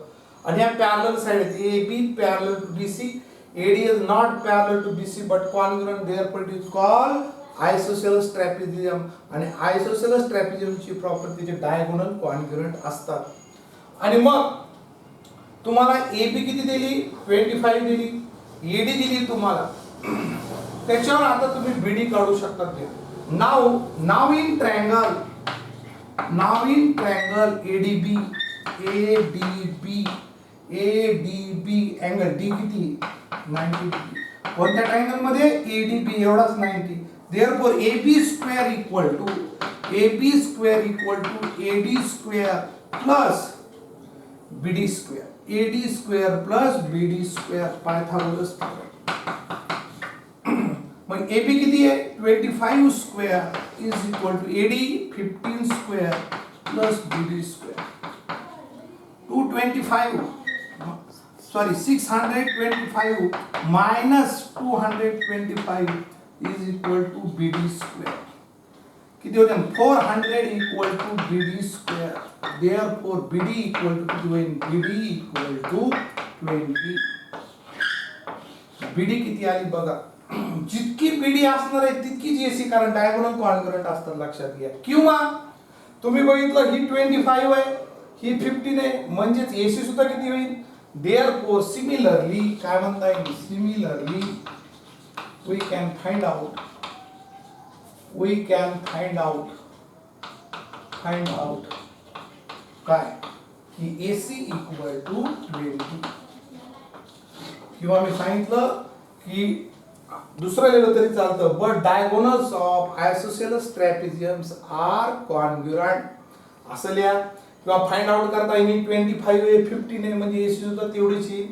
आणि या parallel side AB parallel to BC, AD is not parallel to BC but congruent, therefore it is called isosceles trapezium. आणि isosceles trapezium ची प्रॉपर्टी जे डायगोनल कॉन्ग्रुएंट असतात. आणि मग तुम्हाला AB किती दिली 25 दिली, AD दिली तुम्हाला. त्याच्यावर आता तुम्ही BD काढू शकता. नाव इन ट्रायंगल, नाव in triangle ADB, ADB angle D किती 90 डिग्री. कोणत्या ट्रायंगल मध्ये ADB एवढाच 90. Therefore AB square equal to AD square plus BD square, AD square plus BD square, Pythagoras theorem. मग AB किती आहे 25 square is equal to AD 15 square plus BD square. 625 minus 225 is equal to BD square. किती होते 400 equal to BD square. Therefore BD equal to किती होईल BD equal to 20. BD किती आली बघा. जितकी BD असणार आहे तितकीच AC, कारण डायगोनल कॉन्ग्रुएंट असतात लक्षात घ्या. किंवा तुम्ही बघितलं ही 25 आहे ही 15 आहे, म्हणजेच AC सुद्धा किती होईल. Therefore similarly काय म्हणता येईल similarly we can find out काय की AC equal to 20. किंवा मी सांगितलं की दुसरं लिहिलं तरी चालतं, but diagonals of isosceles trapeziums are congruent असं लिहा. किंवा फाइंड आउट करता येईल 25 आहे 15 आहे म्हणजे AC सुद्धा तेवढीच येईल.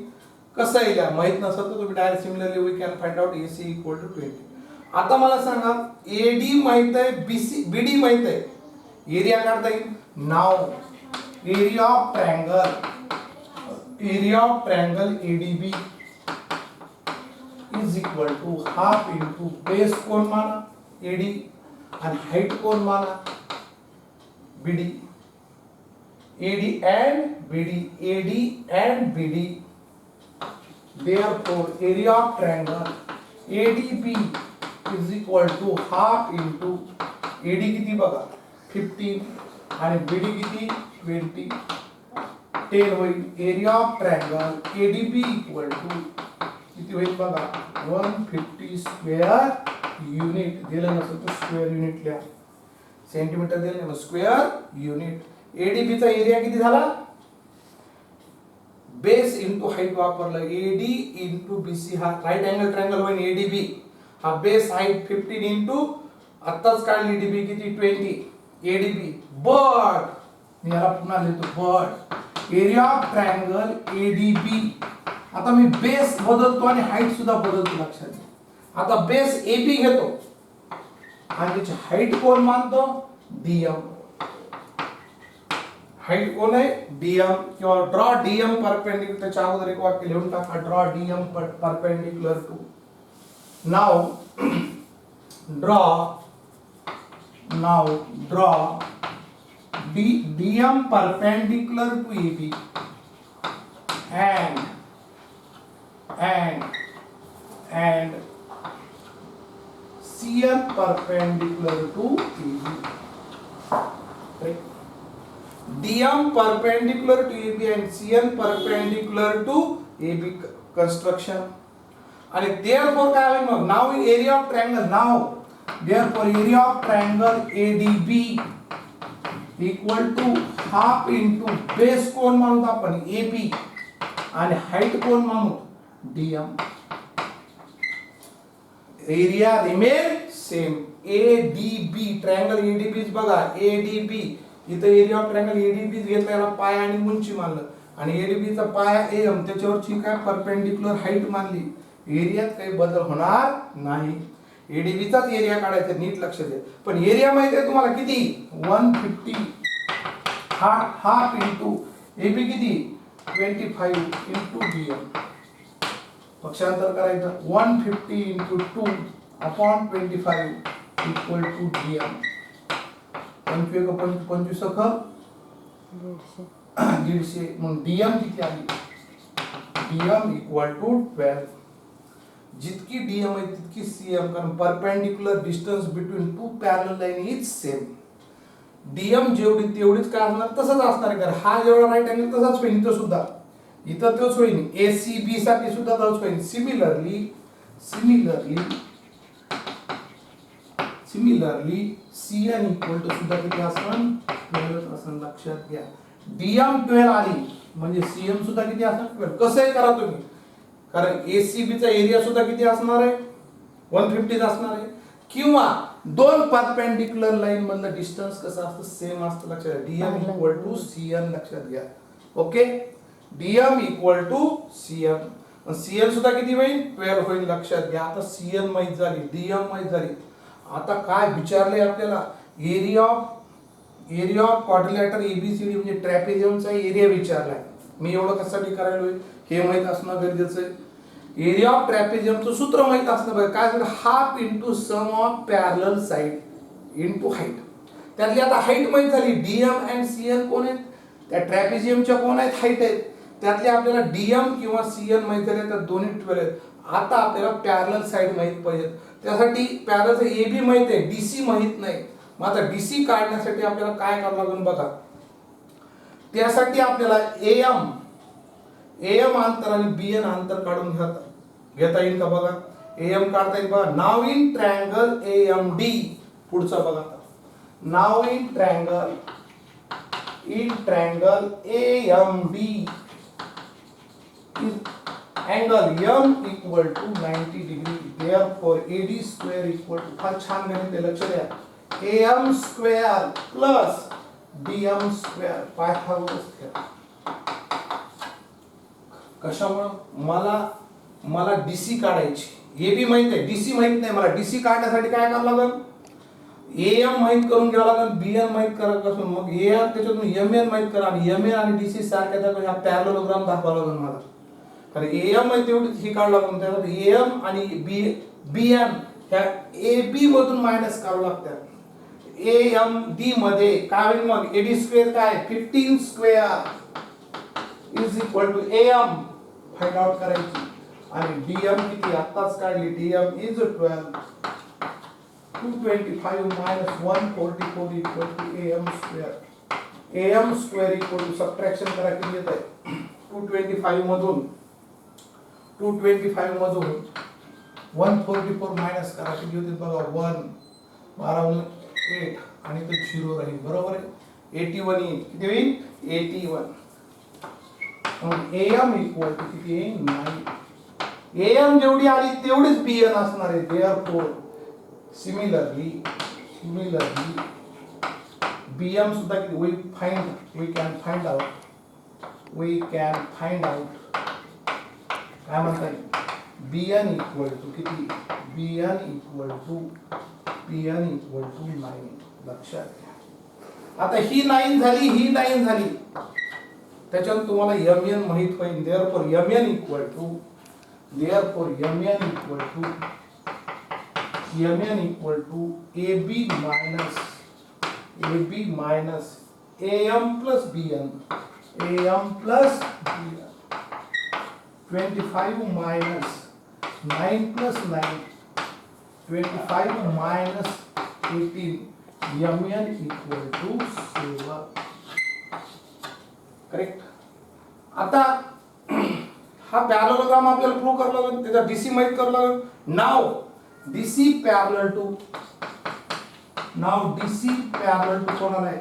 कसं आहे माहित नसेल तर तुम्ही direct similarly we can find out AC equal to 20. आता मला सांगा AD माहित आहे BD माहित आहे, एरिया काढता येईल. Now area of triangle ADB is equal to half into base कोण माना AD आणि हाइट कोण माना BD. AD and BD. Therefore, area of triangle ADB is equal to half into AD किती बघा 15 आणि BD किती 20. 10 होईल. Area of triangle ADB equal to किती होईल बघा 150 स्क्वेअर युनिट. दिलं नसेल तर स्क्वेअर युनिट लिहा. सेंटीमीटर दिलं ना स्क्वेअर युनिट. ADB चा एरिया किती झाला बेस इंटू हाईट वापरलं, एडी इंटू बीसी हा राईट अँगल ट्रायंगल होईल एडीबी, हा बेस हाईट 15 इंटू आत्ताच काढली डीबी किती 20 एडीबी, बट मी याला पुन्हा लिहितो but area of triangle ADB, आता मी बेस बदलतो आणि हाईट सुद्धा बदलतो लक्षात घ्या. आता बेस एबी घेतो आणि त्याची हाईट कोण मानतो डीएम, हाईट कोण आहे डीएम, किंवा ड्रॉ डीएम परपेंडिक्युलर, त्याच्या अगोदर एक वाक्य लिहून टाका ड्रॉ डीएम परपेंडिक्युलर टू, नाव draw DM perpendicular to AB and CN perpendicular to AB. Right? DM perpendicular to AB and CN perpendicular to AB construction. आणि therefore काय होईल मग, now area of triangle, now therefore area of triangle ADB equal to half into base कोण मानू आपण AB आणि हाईट कोण मानू DM. Area remain same, ADB triangle ADB बघा, एडीबी इथं एरिया ऑफ ट्रायंगल एडीबी घेतला, याला पाया आणि उंची मानलं आणि एडीबी चा पाया एम, त्याच्यावरची काय परपेंडिक्युलर हाईट मानली, एरियात काही बदल होणार नाही. एडीबी चाच एरिया काढायचा, नीट लक्ष द्या. पण एरिया माहिती आहे तुम्हाला किती 150 हाफ इंटू एबी किती 25 इंटू डीएम, पक्षांतर करायचं 150 into 2 upon 25 equal to DM, 25 150 मग डीएम किती आली, डीएम इक्वल टू 12. जितकी डीएम आहे तितकी सीएम, कारण perpendicular distance between two parallel line is same. DM जेवढी तेवढीच काय असणार, तसंच असणार आहे, कारण हा जेवढा राईट अँगल तसाच होईल इथं सुद्धा, इथं तोच होईल, एसीबी साठी सुद्धा तोच होईल. सिमिलरली सीएन इक्वल टू सुद्धा किती असणार 12 असणार, लक्षात घ्या. डीएम 12 आली म्हणजे सीएम सुद्धा किती असणार 12. कसंही करा तुम्ही, कारण एसीबी चा एरिया सुद्धा किती असणार आहे 150 असणार आहे, किंवा दोन परपेंडिक्युलर लाईन मधलं डिस्टन्स कसं असतं सेम असतं, लक्षात घ्या. डीएम इक्वल टू सीएन, लक्षात घ्या. Okay, DM equal to CN, CN सुद्धा किती होईल 12 होईल, लक्षात घ्या. आता सीएन माहित झाली, डीएम माहित झाली. आता काय विचारले आपल्याला, एरिया ऑफ क्वाड्रिलॅटरल एबीसीडी म्हणजे ट्रॅपेझियमचा एरिया विचारलाय. मी एवढं कशासाठी करायला हे माहित असणं गरजेचं आहे. एरिया ऑफ ट्रॅपेझियमचं सूत्र माहित असणं पाहिजे. काय झालं, half into sum of parallel side into height. त्यातली आता हाईट माहित झाली, डीएम अँड सीएन कोण आहेत, त्या ट्रॅपेझियमच्या कोण आहेत हाईट आहेत, त्यातले आपल्याला डीएम किंवा सीएन माहित झाले, तर दोन्ही 12 आहेत. आता आपल्याला पॅरलल साइड माहित पाहिजे, त्यासाठी पॅरलल एबी माहित आहे, डीसी माहित नाही. मग आता डीसी काढण्यासाठी आपल्याला काय करावं लागेल बघा, त्यासाठी आपल्याला एएम अंतर आणि बीएन अंतर काढून घेता येईल का बघा. एएम काढता येईल बघा. नाव इन ट्रायंगल एएमडी, पुढचा बघा. Now in triangle AMD angle M equal to 90 degree. Therefore AD square equal to, फार छान गणित आहे, लक्ष द्या, AM square plus DM square Pythagoras theorem. कशामुळे मला डीसी काढायची, एबी माहित आहे, डीसी माहित नाही. मला डीसी काढण्यासाठी काय करावं लागेल, एएम माहित करून घ्यावं लागेल, बीएन माहित करायचं, मग एएम त्याच्यातून एमएन माहित करा, आणि एमएन आणि डीसी सारख्या दाखवा, ह्या पॅरलोग्राम दाखवावा लागेल मला. कारण एएम माहित तेवढीच ही काढावं लागेल, त्यासाठी एएम आणि बीएन ह्या एबी मधून मायनस करावं लागतात. एएमडी मध्ये काय होईल मग, एडी स्क्वेअर काय 15 square is equal to AM find out करायची, आणि डीएम किती आत्ताच काढली, DM is 12, 225 minus 144 equal to AM square. AM square equal to subtraction करा किती येत आहे, 225 मधून 144 मायनस करा किती होते बघा, 1 12 8 आणि तो 0 राहील, बरोबर आहे. 81 येईल, किती होईल 81. AM इक्वल टू किती आहे 9. AM जेवढी आली तेवढीच BN असणार आहे. देअरफॉर सिमिलरली BM सुद्धा किती वी कॅन फाइंड आउट काय म्हणताय BN इक्वल टू किती BN इक्वल टू 9. लक्षात घ्या. आता ही 9 झाली ही 9 झाली त्याच्यात तुम्हाला MN माहित होईल. Therefore MN equal to AB minus AM plus BN 25 minus 9 plus 9 25 minus 18 MN equal to 7. Correct. आता हा पॅरलोग्राम आपल्याला प्रूव्ह करावा लागेल. त्याचा डीसी माहित करावा लागेल. नाव डीसी पॅरलल टू कोणाला आहे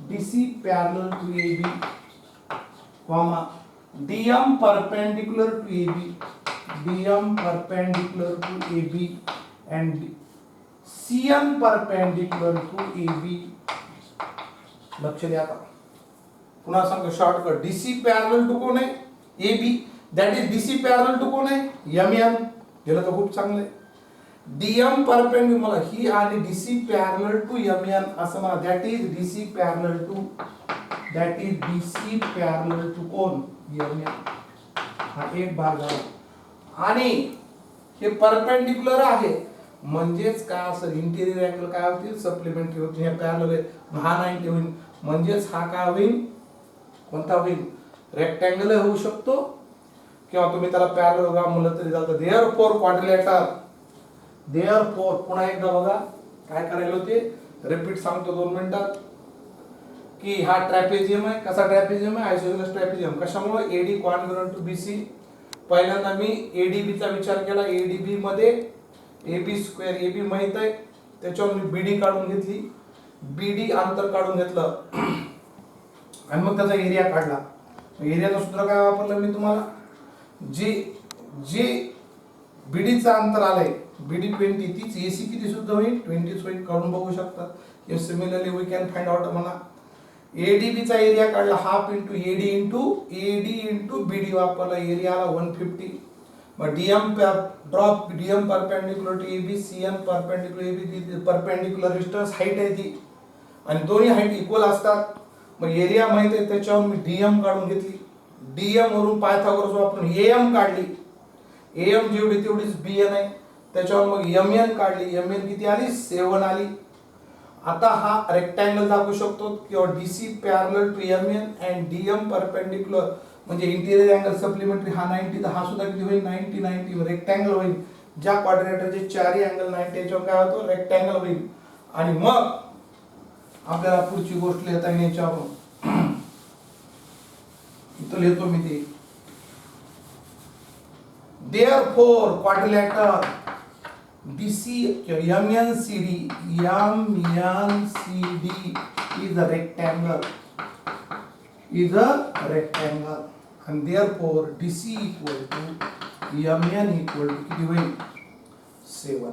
DC parallel to AB comma DM perpendicular to AB and CN perpendicular to AB. लक्ष द्या. आता पुन्हा सांगतो शॉर्टकट. डीसी पॅरलल टू कोण आहे AB, that is DC parallel to कोण आहे MN. गेलं तर खूप चांगलं आहे. DM परपेंडिकुलर मला ही आणि डीसी पॅरलल टू MN असं म्हणा. That is DC parallel to कोण MN. हा एक भाग झाला. आणि हे परपेंडिकुलर आहे म्हणजेच काय असं इंटिरियर अँगल काय होतील सप्लिमेंटरी होतील. हे पॅरलल आहे हा 90 होईल म्हणजेच हा काय होईल कोणता होईल रेक्टँगल होऊ शकतो किंवा तुम्ही त्याला पॅरलोग्राम म्हणलं तरी चालतं. देअरफॉर क्वाड्रिलॅटरल पुन्हा एकदा बघा काय करायला होते रिपीट सांगतो 2 मिनिटात की हा ट्रॅपेझियम आहे. कसा ट्रॅपेझियम आहे आयसोसेलेस ट्रॅपेझियम. कशामुळे AD कॉन्ग्रुएंट टू BC. पहिल्यांदा मी ADB चा विचार केला. ADB मध्ये AB स्क्वेअर AB माहित आहे त्याच्यावर मी BD काढून घेतली. BD अंतर काढून घेतलं आणि मग त्याचा एरिया काढला. एरियाचं सूत्र काय वापरलं मी तुम्हाला जे BD चं अंतर आलंय BD 20 तीच AC किती सुद्धा होईल 20 होईल. काढून बघू शकता. Similarly we can find out म्हणा ADB चा एरिया काढला half into AD into BD वापरला. एरिया आला 150. मग DM perpendicular to AB CN perpendicular AB perpendicular distance height आहे ती आणि दोन्ही हाईट इक्वल असतात. मग एरिया माहित आहे त्याच्यावर मी DM काढून घेतली. DM वरून पायथागोरस वापरून AM काढली. AM जेवढी तेवढीच BN आहे त्याच्यावर मग MN काढली. MN किती आली 7 आली. आता हा रेक्टँगल दाखवू शकतो किंवा DC parallel to MN and DM perpendicular म्हणजे इंटिरियर अँगल सप्लिमेंटरी हा 90 तर हा सुद्धा किती होईल 90 रेक्टँगल होईल. ज्या क्वाड्रिलेटरचे चारही अँगल 90 याच्यावर काय होतो रेक्टँगल होईल. आणि मग आपल्याला पुढची गोष्ट लिहिता येईल याच्यावरून. इथं लिहितो मी ते therefore quadrilateral DC MNCD is a rectangle and therefore DC equal to MN equal to किती होईल 7.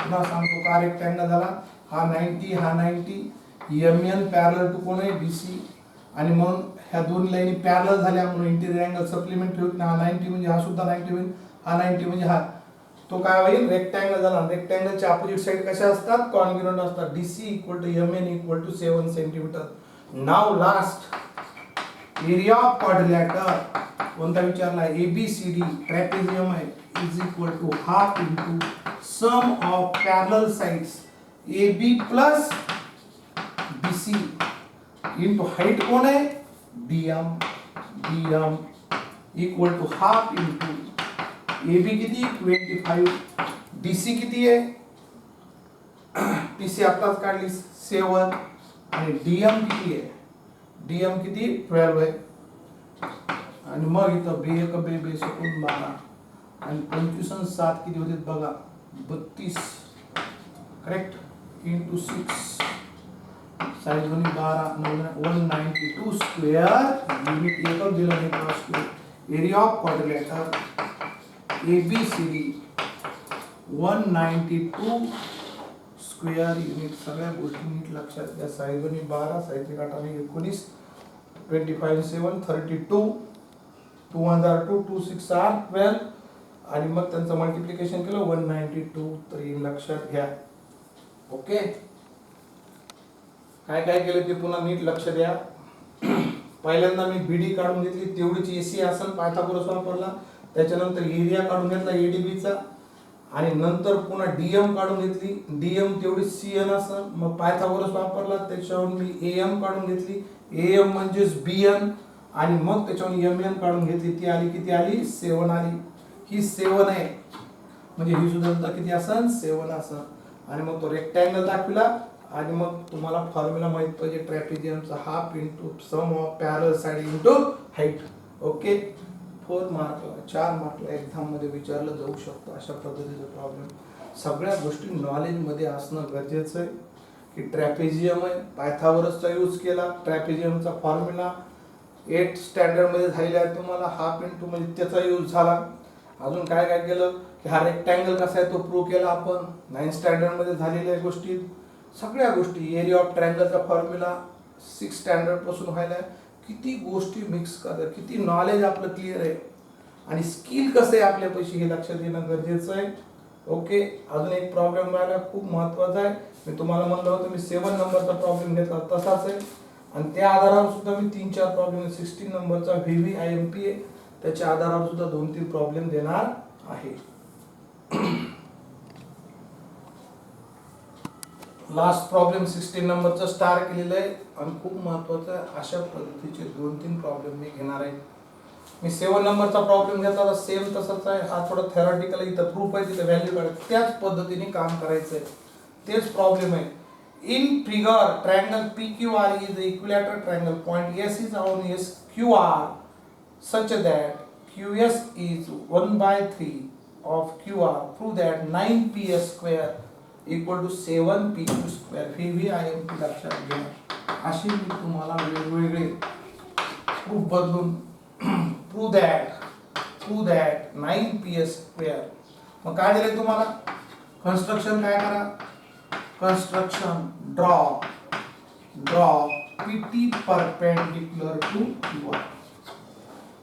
पुन्हा सांगतो का रेक्टँगल झाला हा 90 हा 90 MN पॅरलल टू कोण आहे DC आणि म्हणून ह्या दोन लाईनी पॅरलल झाल्या म्हणून इंटिरियर अँगल सप्लिमेंटरी होईल. हा 90 म्हणजे हा सुद्धा 90 होईल. हा 90 म्हणजे हा तो काय होईल रेक्टँगल झाला. रेक्टँगलच्या अपोजिट साइड कशा असतात कॉन्ग्रुएंट असतात. DC equal to MN equal to 7 centimetre. Now last area of quadrilateral कोणता विचारला ABCD ट्रॅपेझियम आहे is equal to half into sum of parallel sides AB plus BC into height कोण आहे DM equal to half into AB किती 25 DC किती आहे DC आताच काढली 7 आणि DM किती आहे DM किती 12 आहे. आणि मग इथं बे सकून 12 आणि 25 आणि 7 किती होते बघा 32 करेक्ट इंटू 6 साईज होणी 192 स्क्वेअर युनिट एकक दिलं नाही cross square area of quadrilateral ABCD 192 square unit. सगळ्या गोष्टी नीट लक्षात घ्या. साईज होणी 12 साईज काटाने 19 25 7 32 2 1 2 2 6 8 12 आणि मग त्यांचं मल्टिप्लिकेशन केलं 192 तर हे लक्षात घ्या. ओके. काय काय केलं ते पुन्हा नीट लक्ष द्या. पहिल्यांदा मी BD काढून घेतली तेवढीच AC असेल पायथागोरस वापरला. त्याच्यानंतर एरिया काढून घेतला ADB चा आणि नंतर पुन्हा DM काढून घेतली. DM तेवढी CN असेल मग पायथागोरस वापरला. त्याच्यावर मी AM काढून घेतली. AM म्हणजेच BN आणि मग त्याच्यावर MN काढून घेतली. ती आली किती आली 7 आली. ही 7 आहे म्हणजे ही सुद्धा किती असेल 7 असेल. आणि मग तो रेक्टँगल दाखविला आणि मग तुम्हाला फॉर्म्युला माहित पाहिजे ट्रॅपेझियमचा half into sum of parallel side into height. Okay. 4 मार्कला 4 मार्कला एक्झाम मध्ये विचारलं जाऊ शकतं अशा पद्धतीचा प्रॉब्लेम. सगळ्या गोष्टी नॉलेज मध्ये असणं गरजेचं आहे की ट्रॅपेझियम आहे पायथागोरसचा यूज केला. ट्रॅपेझियमचा फॉर्म्युला 8 स्टँडर्ड मध्ये झालेला आहे तुम्हाला हाफ इंटू म्हणजे त्याचा यूज झाला. अजून काय काय केलं की हा रेक्टँगल कसा आहे तो प्रूव्ह केला आपण 9 स्टँडर्ड मध्ये झालेल्या गोष्टी. सगळ्या गोष्टी एरिया ऑफ ट्रायंगलचा फॉर्म्युला 6 स्टँडर्ड पासून व्हायला. किती गोष्टी मिक्स करतात किती नॉलेज आपलं क्लिअर आहे आणि स्किल कसं आहे आपल्यापाशी हे लक्षात घेणं गरजेचं आहे. ओके. अजून एक प्रॉब्लेम राहिला खूप महत्त्वाचा आहे. मी तुम्हाला म्हणलं होतं मी 7 नंबरचा प्रॉब्लेम घेतला तसाच आहे आणि त्या आधारावर सुद्धा मी 3-4 प्रॉब्लेम 16 नंबरचा VVIMP आहे त्याच्या आधारावर सुद्धा 2-3 प्रॉब्लेम देणार आहे. लास्ट प्रॉब्लेम 16 नंबरचा स्टार केलेलं आहे आणि खूप महत्त्वाचं आहे. अशा पद्धतीचे 2-3 प्रॉब्लेम मी घेणार आहे. मी 7 नंबरचा प्रॉब्लेम घेतला तर सेम तसाच आहे. हा थोडा थेरॉटिकल इथं प्रूफ आहे तिथं व्हॅल्यू काढायचं त्याच पद्धतीने काम करायचं आहे. तेच प्रॉब्लेम आहे. In figure triangle PQR is the equilateral triangle. Point S is on SQR such that QS is 1/3 of QR. Prove that 9PS square equal to 7PQ square. VVIMP लक्षात घ्या. अशी मी तुम्हाला वेगवेगळे प्रूफ बदलून prove that 9PS square. मग काय दिले तुम्हाला कन्स्ट्रक्शन काय करा construction draw PT perpendicular to QR.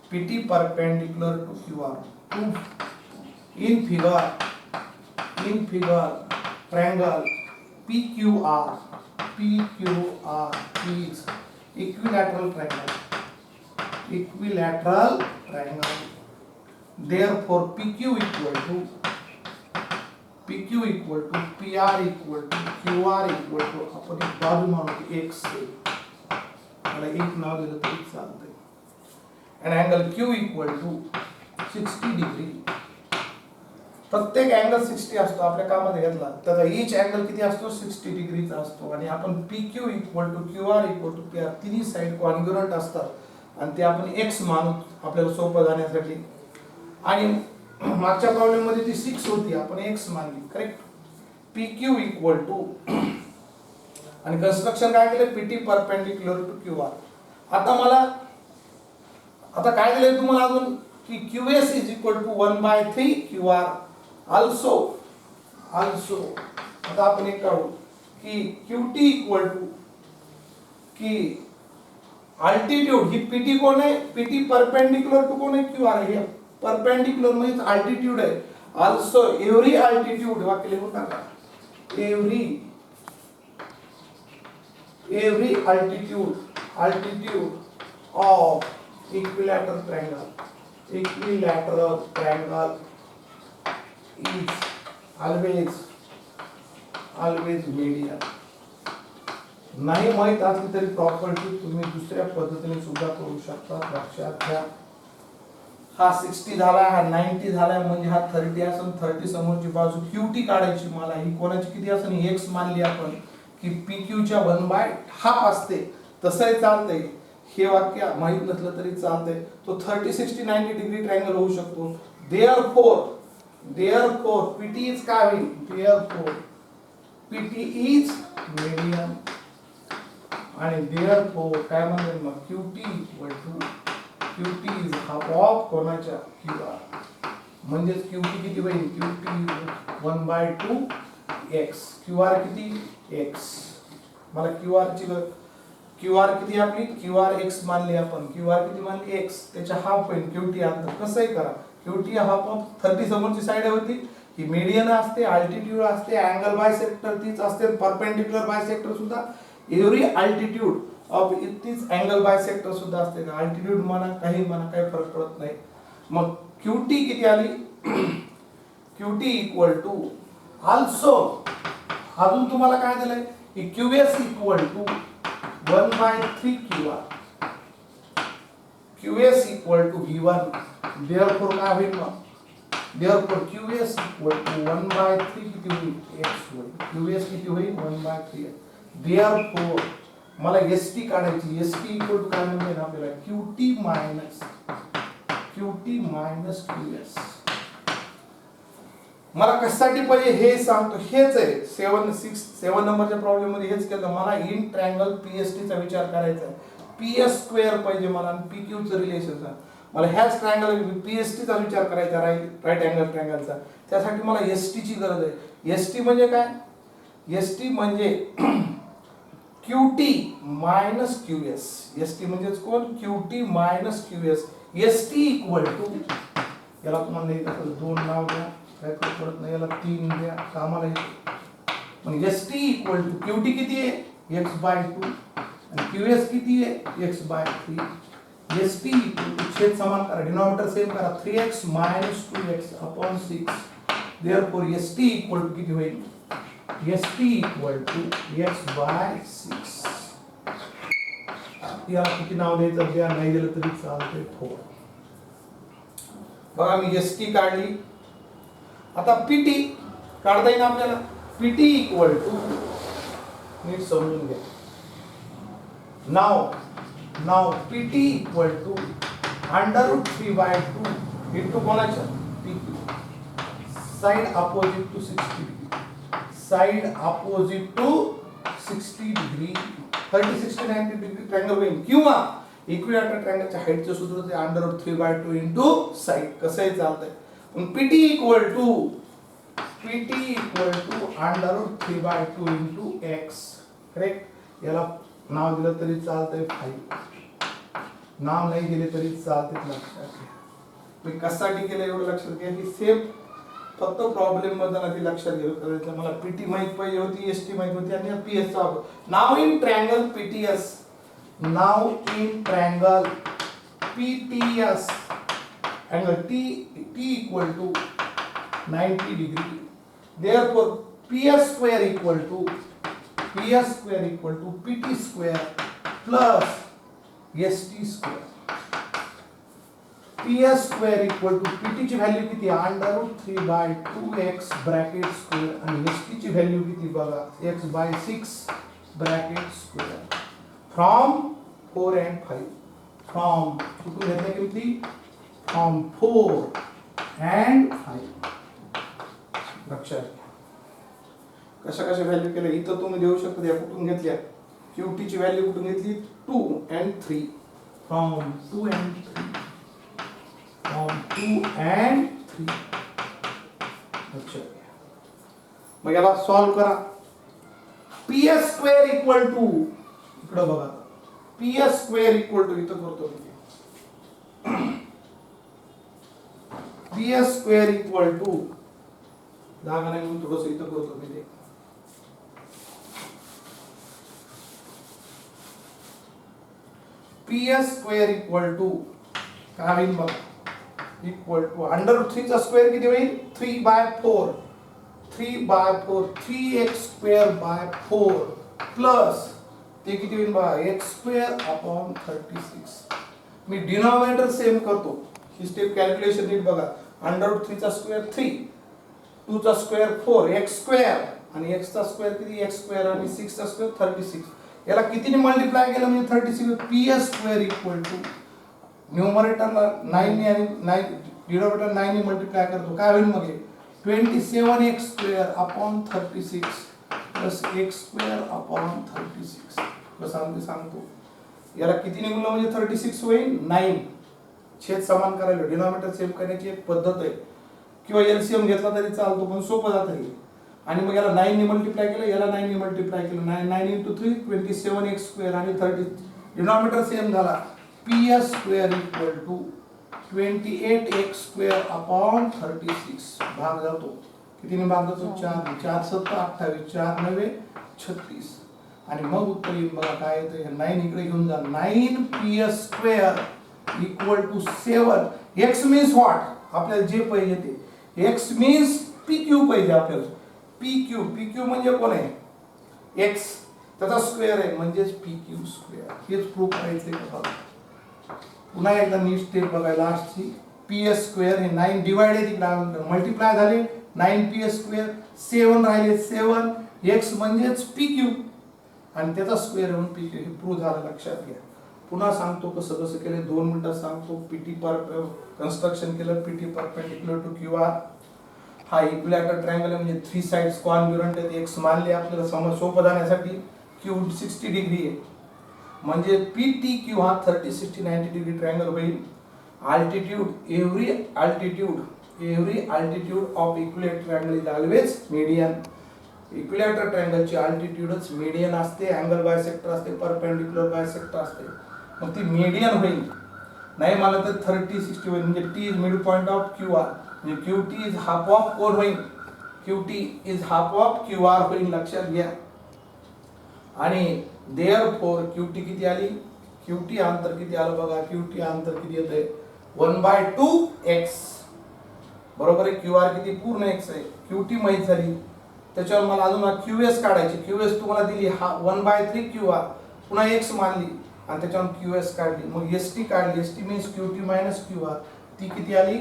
PT perpendicular to QR. In figure triangle PQR is equilateral triangle. Therefore PQ equal to PR equal to QR equal to आपण एक बाजू मानू x से मला एक नाव दिलं तरी चालतंय. and angle Q equal to 60 degree. प्रत्येक अँगल 60 असतो आपल्या कामात घेतला त्याचा ईच अँगल किती असतो 60 डिग्रीचा असतो आणि आपण PQ equal to QR equal to PR तिन्ही साइड कॉन्ग्रुएंट असतात आणि ते आपण x मानू आपल्याला सोपं जाण्यासाठी. आणि मागच्या प्रॉब्लेम मध्ये ती 6 होती आपण x मानली करेक्ट. PQ equal to आणि कन्स्ट्रक्शन काय केलं PT परपेंडिक्युलर टू QR. आता काय दिले तुम्हाला अजून की QS is equal to 1/3 QR. also आता आपण एक काढू की QT equal to की अल्टिट्यूड ही PT कोण आहे PT परपेंडिक्युलर टू कोण आहे QR आहे. परपेंडिक्युलर म्हणजे अल्टिट्यूड आहे. also every altitude वाक्य लिहून टाका every altitude of equilateral triangle is always median. नाही माहित असली तरी प्रॉपर्टी तुम्ही दुसऱ्या पद्धतीने सुद्धा करू शकता. लक्षात घ्या. हा 60 झाला हा 90 झाला म्हणजे हा 30 असेल 30 समोरची बाजू QT काढायची मला ही कोणाची किती असेल x मानली आपण की PQ च्या 1/2 असते तसंही चालतंय. हे वाक्य माहित नसलं तरी चालतंय. तो 30 60 90 डिग्री ट्रायंगल होऊ शकतो. therefore PT is काय होईल therefore PT is median. आणि देअरफोर काय म्हणतात मग QT equal to QT is half of कोणाच्या QR म्हणजेच QT किती होईल QT 1/2 x QR किती x मला QR किती आपली QR x मानली आपण QR किती मानली x त्याच्या हाफ होईल QT आता कसंही करा QT हाफ ऑफ 30 समोरची साइड होती ही मीडियन असते अल्टिट्यूड असते अँगल बायसेक्टर तीच असते परपेंडिक्युलर बायसेक्टर सुद्धा एव्हरी अल्टिट्यूड ऑफ तीच अँगल बायसेक्टर सुद्धा असते अल्टिट्यूड म्हणा काही फरक पडत नाही मग QT किती आली QT इक्वल टू ऑल्सो अजून तुम्हाला काय दिलंय की QS equal to 1/3 QR QS equal to V1 therefore काय होईल मग therefore QS इक्वल टू 1/3 किती होईल x होईल QS किती होईल 1/3 therefore मला ST काढायची ST इक्वल टू काय म्हणजे आपल्याला QT मायनस QS मला कशासाठी पाहिजे हे सांगतो हेच आहे 7 नंबरच्या प्रॉब्लेम मध्ये हेच केलं मला इन ट्रायंगल PST चा विचार करायचा आहे PS स्क्वेअर पाहिजे मला आणि PQ चं रिलेशन मला ह्याच ट्रायंगल PST चा विचार करायचा राईट अँगल ट्रायंगलचा त्यासाठी मला ST ची गरज आहे ST म्हणजे काय ST म्हणजे QT मायनस QS ST म्हणजेच कोण QT minus QS ST equal to याला तुम्हाला नाही दोन नाव द्या काय पडत नाही याला 3 द्या कामाला येतो म्हणजे ST इक्वल टू QT किती आहे x/2 आणि QS किती आहे x/3 ST इक्वल टू छेद समान करा डिनॉमिनेटर सेम करा 3x - 2x upon 6 therefore ST equal to किती होईल ST इक्वल टू x/6 याला किती नाव द्यायचं द्या नाही दिलं तरी चालतंय 4 बघा मी ST काढली आता PT काढता येईल आपल्याला PT इक्वल टू नीट समजून घ्या नाव PT इक्वल टू √3/2 इनटू कोणाच्या PQ side opposite to 60 degree side opposite to 60 degree 30 60 90 degree triangle होईल किंवा इक्विलॅटरल ट्रायंगलच्या हाईटचे सूत्र ते √3/2 इनटू साइड कसंही चालतंय PT equal to √3/2 into x correct याला नाव दिलं तरी चालतंय 5 नाव नाही दिले तरी चालते लक्षात घ्या मी कशासाठी केलं एवढं लक्षात घ्या की सेम फक्त प्रॉब्लेम मध्ये ना ती लक्षात घ्यायचं मला PT माहित पाहिजे होती ST माहित होती आणि PS चा now in triangle PTS now in triangle PTS angle T equal to 90 degree therefore PS square equal to PT square plus ST square PS square equal to PT ची व्हॅल्यू किती √3/2x ब्रॅकेट स्क्वेअर आणि ST ची व्हॅल्यू किती बघा x/6 bracket square from 4 and 5 from कुठून घेतलं किती from 4 and 5 लक्षात कशा व्हॅल्यू केल्या इथं तुम्ही देऊ शकता या कुठून घेतल्या QT ची व्हॅल्यू कुठून घेतली 2 and 3 from 2 and 3 लक्षात मग याला सॉल्व करा PS स्क्वेअर इक्वल टू इकडे बघा PS स्क्वेअर इक्वल टू इथं करतो PS स्क्वेअर इक्वल टू जागा नाही म्हणून थोडंसं इथं करतो मी ते PS स्क्वेअर इक्वल टू काय होईल मग इक्वल टू √3 चा स्क्वेअर किती होईल 3/4 3x स्क्वेअर बाय 4 प्लस ते किती होईल बघा x स्क्वेअर अपॉन 36 मी डिनॉमिनेटर सेम करतो ही स्टेप कॅल्क्युलेशन नीट बघा √3 चा स्क्वेअर 3 2 चा स्क्वेअर 4 x स्क्वेअर आणि x चा स्क्वेअर किती x स्क्वेअर आणि 6 चा स्क्वेअर 36 याला कितीने मल्टिप्लाय केलं म्हणजे 36 PS स्क्वेअर इक्वल टू न्यूमरेटरला 9 ने आणि 9 डिनॉमिनेटर 9 ने मल्टिप्लाय करतो काय होईल मग 27x square upon 36 plus x square upon 36 सांगतो. याला किती गुणलं म्हणजे 36 होईल 9. छेद समान करायला डिनॉमिनेटर सेम करण्याची एक पद्धत आहे, किंवा एलसीएम घेतला तरी चालतो, पण सोपं जातं हे. आणि मग याला 9 ने मल्टिप्लाय केलं, याला 9 ने मल्टिप्लाय केलं. 9 into 3 27x² आणि 30 डिनॉमिनेटर सेम झाला. PS² = 28x² अपॉन 36 भाग जातो. कितीने भाग जातो? 4. 4 7 28, 4 9 36. आणि मग उत्तर येईल बघा काय येतं. 9 इकडे घेऊन जा. 9PS² = 7. x means what? आपल्याला जे पाहिजे ते. x मीन्स PQ पाहिजे आपल्याला. PQ म्हणजे कोण आहे? x त्याचा स्क्वेअर आहे म्हणजेच PQ². हेच प्रूफ करायचंय का बघा. पुन्हा एकदा नीट स्टेप बघा लास्टची. PS² हे 9 डिवाइड आहे तिकडे मल्टिप्लाय झाले. 9PS², 7 राहिले 7. x म्हणजेच PQ आणि त्याचा स्क्वेअर म्हणून PQ. हे प्रूफ झालं, लक्षात घ्या. पुन्हा सांगतो कसं कसं केलं. 2 मिनिटात सांगतो. PT पर कन्स्ट्रक्शन केलं. PT perpendicular to QR. हा इक्विलॅटरल ट्रायंगल आहे म्हणजे 3 साइड्स कॉन्ग्रुएंट आहेत. x मानले आपल्याला समज सोपं जाण्यासाठी. Q 60 डिग्री आहे म्हणजे PTQ हा 30 60 90 डिग्री ट्रायंगल होईल. Altitude every altitude of equilateral triangle is always median. Equilateral ट्रायंगलची अल्टिट्यूडच मीडियन असते. अँगल बायसेक्टर असते, परपेंडिक्युलर बायसेक्टर असते. मग ती मीडियन होईल. नाही मला तर 30 60 होईल म्हणजे T is mid point of QR म्हणजे QT इज हाफ ऑफ कोण होईल? QT is half of QR होईल, लक्षात घ्या. आणि देअरफॉर QT किती आली? QT अंतर किती आलं बघा. QT अंतर किती येतंय? 1/2x बरोबर आहे. QR किती? पूर्ण x आहे. QT माहित झाली. त्याच्यावर मला अजून QS काढायची. QS तुम्हाला दिली 1/3 QR, पुन्हा x मानली आणि त्याच्यावर QS काढली. मग ST काढली. ST means QT minus QR. ती किती आली?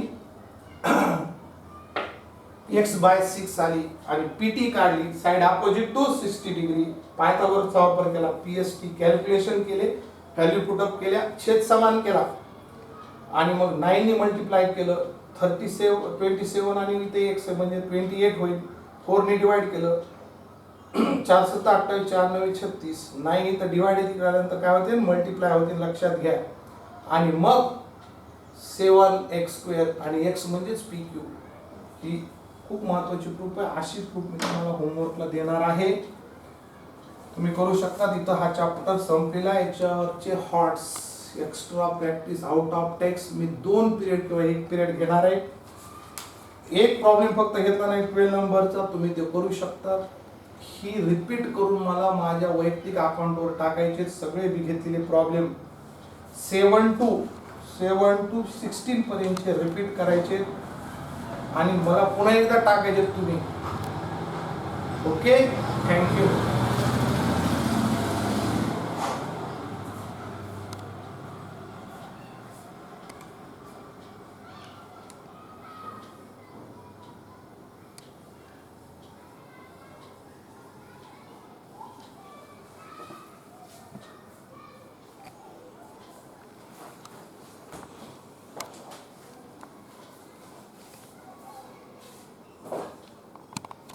x/6 आली. आणि PT काढली साइड अपोजिट टू 60 डिग्री. पायथागोरसचा वापर केला. PST कॅल्क्युलेशन केले, व्हॅल्यू पुटअप केल्या, छेद समान केला आणि मग 9 ने मल्टिप्लाय केलं. 27 आणि इथे x म्हणजे 28 होईल. 4 ने डिवाइड केलं. 4 7 28, 4 9 36. 9 इथं डिवाइड तिकडे आल्यानंतर काय होते? मल्टिप्लाय होते, लक्षात घ्या. आणि मग 7x² आणि x म्हणजेच PQ. ही खूप महत्त्वाची प्रूफ आहे. अशी प्रूफ मी तुम्हाला होमवर्कला देणार आहे, तुम्ही करू शकता. तिथं हा चॅप्टर संपलेला. याच्यावरचे HOTS extra practice out of text मी 2 पिरियड किंवा 1 पिरियड घेणार आहे. एक प्रॉब्लेम फक्त घेतला नाही 12 नंबरचा, तुम्ही ते करू शकता. ही रिपीट करून मला माझ्या वैयक्तिक अकाउंटवर टाकायचे सगळे मी घेतलेले प्रॉब्लेम 7 to 16 पर्यंतचे रिपीट करायचे आणि मला पुन्हा एकदा टाकायचे तुम्ही. Okay, thank you.